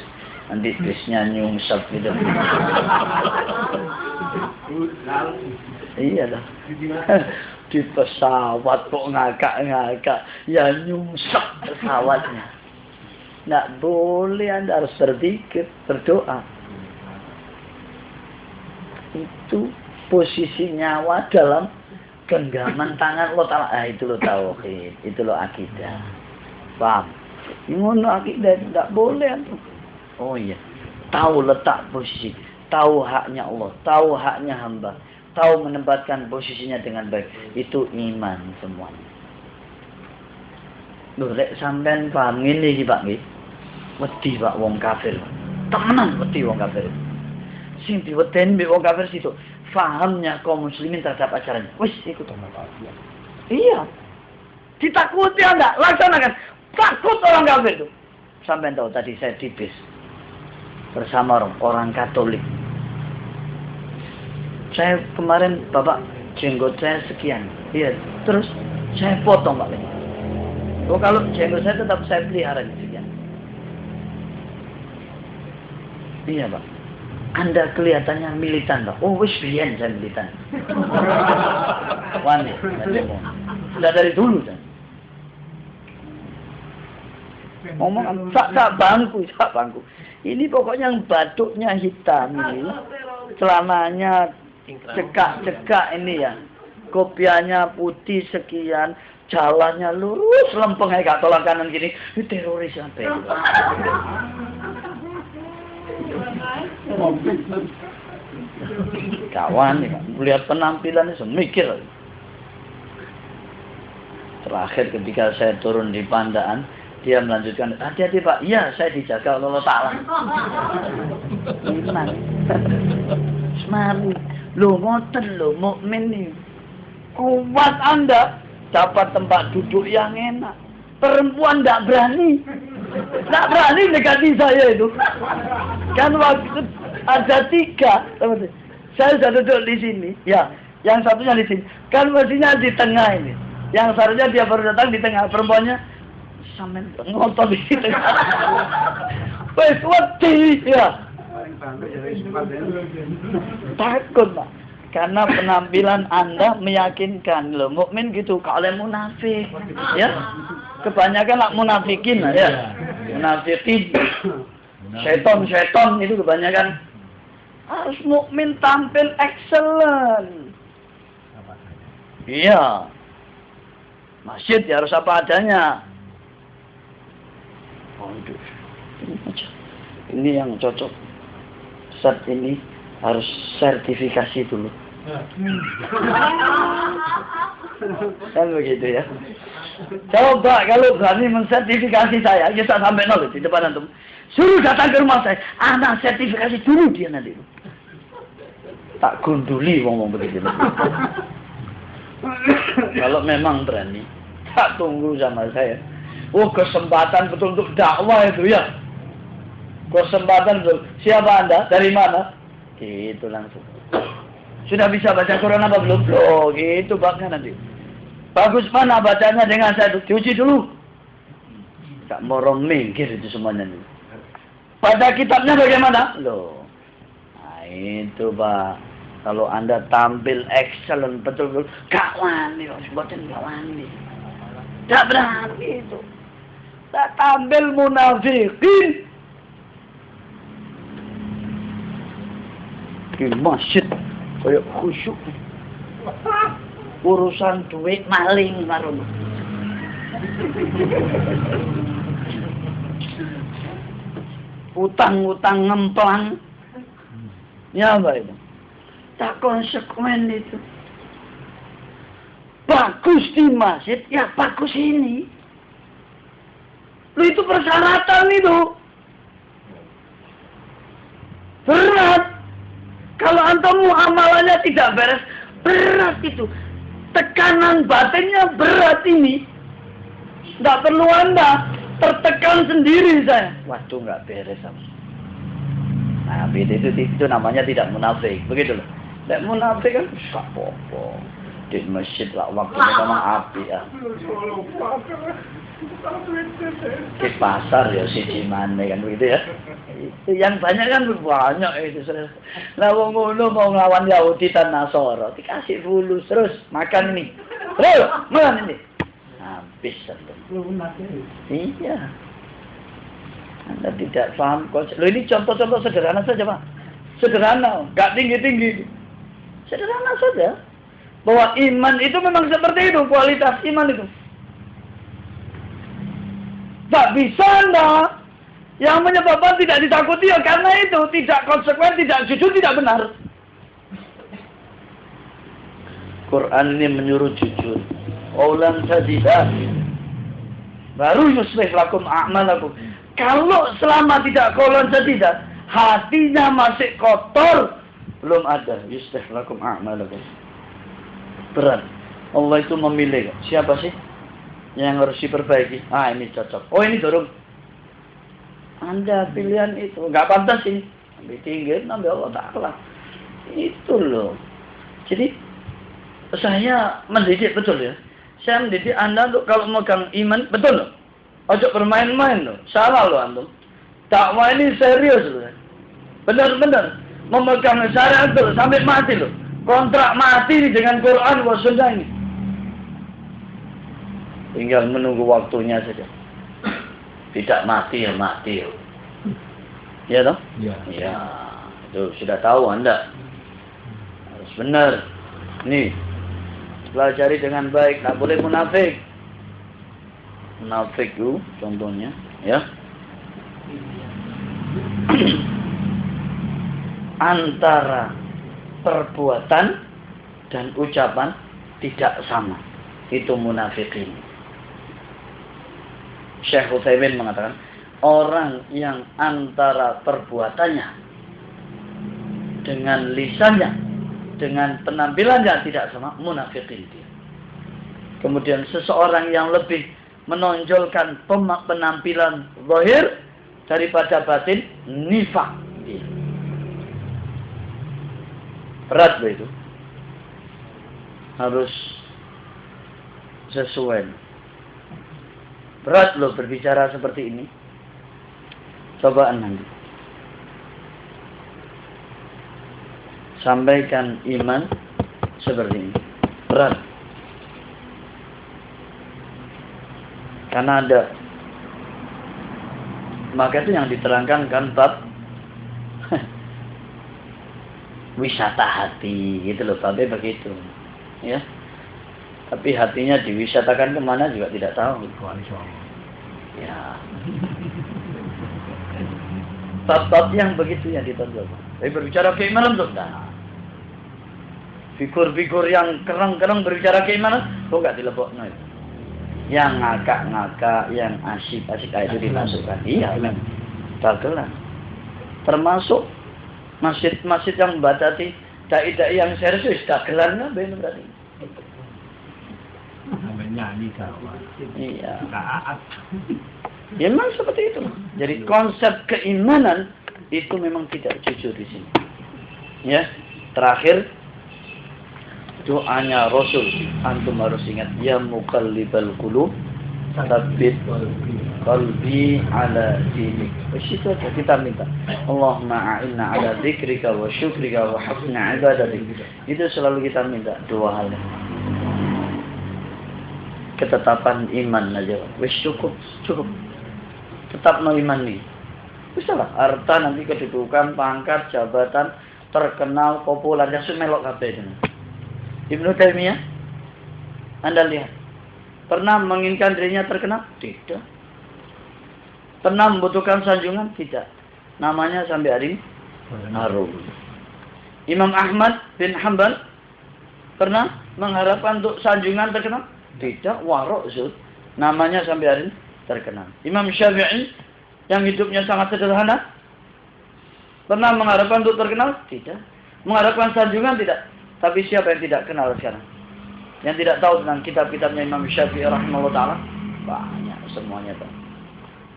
Nanti bisnya nyungsep gitu. Iya lah. Di pesawat kok ngakak-ngakak. Ya nyungsep pesawatnya. Nggak boleh, Anda harus berpikir, berdoa. Itu posisi nyawa dalam genggaman tangan Allah Ta'ala. Ah, itu lo tauhid, itu lo akidah. Paham? Ngono akidah tidak boleh. Oh iya, tahu letak posisi, tahu haknya Allah, tahu haknya hamba, tahu menempatkan posisinya dengan baik. Itu iman semuanya. Loh, lek sampean paham ngene iki Pak nggih. Wedi Pak wong kafir. Temenan wedi wong kafir. Sing diwedeni mbek wong kafir situ, fahamnya kaum muslimin terhadap ajaran. Wis iku to. Iya. Ditakuti Anda, laksanakan. Takut orang kafir itu. Sampai tahu tadi saya di bis bersama orang Katolik. Saya kemarin Bapak jenggot saya sekian. Iya, terus saya potong Pak. Oh, kalau jenggot saya tetap saya pelihara sekian. Iya Pak. Anda kelihatannya militan Pak. Oh wis biyen saya militan. Wani. Sudah dari dulu kan. Ngomong tak bangku. Ini pokoknya yang batuknya hitam ini, celananya cekak ini ya, kopiahnya putih sekian, jalannya lurus, lempeng kayak tolak kanan gini, ini teroris sampai. Kawan nih, melihat penampilannya semikir. Terakhir ketika saya turun di Pandaan, dia melanjutkan, hati-hati Pak, iya saya dijaga oleh Allah Ta'ala. Tenang. Semari. Loh, ngoten loh, mukmin nih. Kuat Anda, dapat tempat duduk yang enak. Perempuan tidak berani. Tidak berani dekati saya itu. Kan waktu ada 3. Saya sudah duduk di sini. Ya, yang satunya di sini. Kan mestinya di tengah ini. Yang seharusnya dia baru datang di tengah. Perempuannya sampai ngotot di situ. Wes wedi ya. Takut Pak. Karena penampilan Anda meyakinkan loh. Mukmin gitu, kalau munafik ya. Kebanyakan lah munafikin lah ya. Munafikin. Seton itu kebanyakan. Harus mukmin tampil excellent. Iya. Masjid ya harus apa adanya. Aduh, ini yang cocok. Saat ini harus sertifikasi dulu. Kan begitu ya. Coba kalau berani mensertifikasi saya, kita sampai nol di depan antum. Suruh datang ke rumah saya, anak sertifikasi dulu dia nanti. Tak gunduli ngomong begitu. Kalau memang berani, tak tunggu sama saya. Oh, kesempatan betul untuk dakwah itu ya. Kesempatan betul. Siapa Anda? Dari mana? Gitu langsung. Sudah bisa baca Quran apa belum? Oh, gitu babnya nanti. Bagus mana bacanya dengan saya itu? Diuji dulu. Tak morong minggir itu semuanya. Baca kitabnya bagaimana? Loh. Nah, itu Pak. Kalau Anda tampil excellent betul-betul. Gak wani. Sebutin gak wani. Tak berani itu. Tak tampil munafikin. Di masjid kayak khusyuk. Urusan duit maling marun. Utang-utang ngemplang. Ya apa itu? Tak konsekuen itu. Bagus di masjid, ya bagus ini. Lu itu persyaratan itu. Berat. Kalau antum amalannya tidak beres, berat itu. Tekanan batinnya berat ini. Tidak perlu Anda tertekan sendiri saya. Waduh, nggak beres. Nah, itu namanya tidak munafik. Begitu loh. Tidak munafik kan, apa-apa. Di masjid lah waktu memang api ya. Di pasar ya siji maneh kan begitu ya. Itu yang banyak kan banyak itu. Lah wong ngono mau nglawan Yahudi dan Nasara, dikasih fulus terus makan ini. Terus makan ini. Habis tentu. Iya. Anda tidak paham konsep. Loh ini contoh-contoh sederhana saja, Pak. Sederhana, enggak tinggi-tinggi. Sederhana saja. Bahwa iman itu memang seperti itu, kualitas iman itu. Tak bisa Anda. Yang menyebabkan tidak ditakuti ya karena itu tidak konsekuen, tidak jujur, tidak benar. Quran ini menyuruh jujur. Qaulan sadida. Baru yuslih lakum a'malakum. Kalau selama tidak qaulan sadida, hatinya masih kotor, belum ada yuslih lakum a'malakum. Berat. Allah itu memilih. Siapa sih yang harus diperbaiki? Ah, ini cocok. Oh, ini dorong. Anda pilihan itu nggak pantas ini. Ambil tinggi, ambil Allah Ta'ala. Itu loh. Jadi saya mendidik betul ya. Saya mendidik Anda untuk kalau megang iman betul loh. Ojo bermain-main loh. Salah loh antum. Dakwah ini serius loh. Benar-benar memegang syariat loh sampai mati loh. Kontrak mati dengan Quran wa Sunnah ini. Tinggal menunggu waktunya saja. Tidak mati ya mati. Ya toh? Ya. Ya. Itu sudah tahu Anda. Harus benar. Nih. Pelajari dengan baik, tak boleh munafik. Munafik itu contohnya, ya. Antara perbuatan dan ucapan tidak sama. Itu munafikin. Syekh Utsaimin mengatakan, orang yang antara perbuatannya dengan lisannya, dengan penampilannya tidak sama, munafikin dia. Kemudian seseorang yang lebih menonjolkan penampilan zahir daripada batin, nifaq dia. Berat loh itu. Harus sesuai. Berat loh berbicara seperti ini. Cobaan nanti. Sampaikan iman seperti ini. Berat. Karena ada. Maka itu yang diterangkan kan bab wisata hati. Gitu loh, babnya begitu. Ya. Tapi hatinya diwisatakan kemana juga tidak tahu. Ya. Bab-bab yang begitu yang ditonjolkan. Tapi berbicara keimanan tuh, nah. Figur-figur yang kerang-kerang berbicara keimanan, kok nggak dilebokno itu. Yang ngakak-ngakak, yang asik-asik itu dimasukkan. Iya, memang. Dagelan. Termasuk masjid-masjid yang membatasi dai-dai yang serius, dagelan kan berarti. Menyanyi dakwah. Iya. Taat. Ya memang seperti itu. Jadi konsep keimanan itu memang tidak jujur di sini. Ya, terakhir doanya Rasul, antum harus ingat, ya muqallibal qulub, tsabbit qalbi ala dinik. Itu aja kita minta. Allahumma a'inna ala dzikrika wa syukrika wa husni ibadatik. Itu selalu kita minta dua hal. Ketetapan iman aja. Wis cukup. Tetap no iman nih. Bisa lah. Harta nanti kedudukan, pangkat, jabatan, terkenal, populer, yang melok kabeh. Ibnu Taimiyah, Anda lihat, pernah menginginkan dirinya terkenal? Tidak. Pernah membutuhkan sanjungan? Tidak. Namanya sampai hari ini harum. Imam Ahmad bin Hanbal pernah mengharapkan untuk sanjungan terkenal? Tidak. Warok zud. Namanya sampai hari ini terkenal. Imam Syafi'i yang hidupnya sangat sederhana, pernah mengharapkan untuk terkenal? Tidak. Mengharapkan sanjungan? Tidak. Tapi siapa yang tidak kenal sekarang? Yang tidak tahu tentang kitab-kitabnya Imam Syafi'i rahimahullah ta'ala? Banyak semuanya tahu.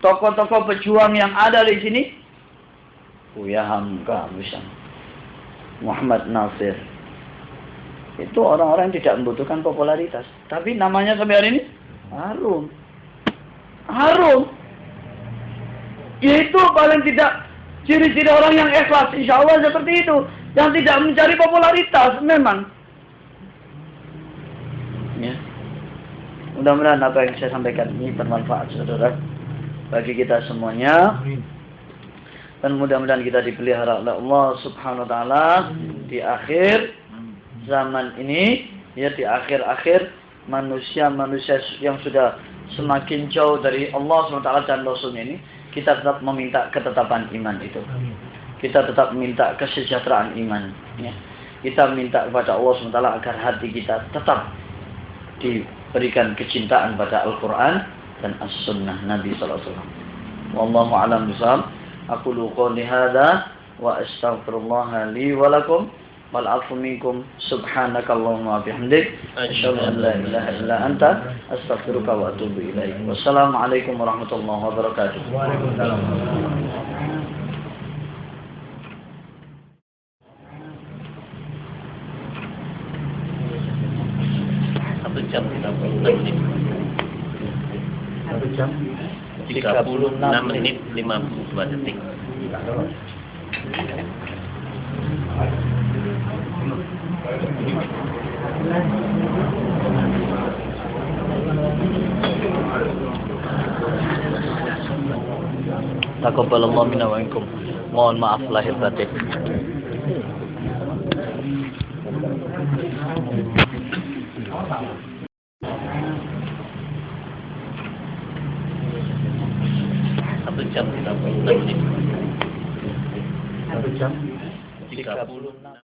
Tokoh-tokoh pejuang yang ada di sini, Buya Hamka misalnya, Muhammad Nasir. Itu orang-orang yang tidak membutuhkan popularitas. Tapi namanya sampai hari ini harum. harum. Yaitu paling tidak ciri-ciri orang yang ikhlas, insya Allah seperti itu. Yang tidak mencari popularitas memang. Ya. Mudah-mudahan apa yang saya sampaikan ini bermanfaat, saudara, bagi kita semuanya. Dan mudah-mudahan kita dipelihara oleh Allah Subhanahu wa taala di akhir zaman ini, ya, di akhir-akhir manusia-manusia yang sudah semakin jauh dari Allah Subhanahu wa taala dan Rasulnya ini, kita tetap meminta ketetapan iman itu. Kita tetap minta kesejahteraan iman, ya. Kita minta kepada Allah Subhanahu wa taala agar hati kita tetap diberikan kecintaan pada Al-Qur'an dan As-Sunnah Nabi sallallahu alaihi wasallam. Wallahu a'lam bishawab. Aqulu qouli hadza wa astaghfirullah li wa lakum wal 'afwu minkum subhanakallahumma wa bihamdik asyhadu an la ilaha illa anta astaghfiruka wa atubu ilaik. Wassalamualaikum warahmatullahi wabarakatuh. Waalaikumsalam. 1 jam 36 menit. 1 jam 36 menit 52 detik. Taqabbalallahu minna wa minkum. Mohon maaf lahir batin. Satu jam 36 menit. 1 jam 36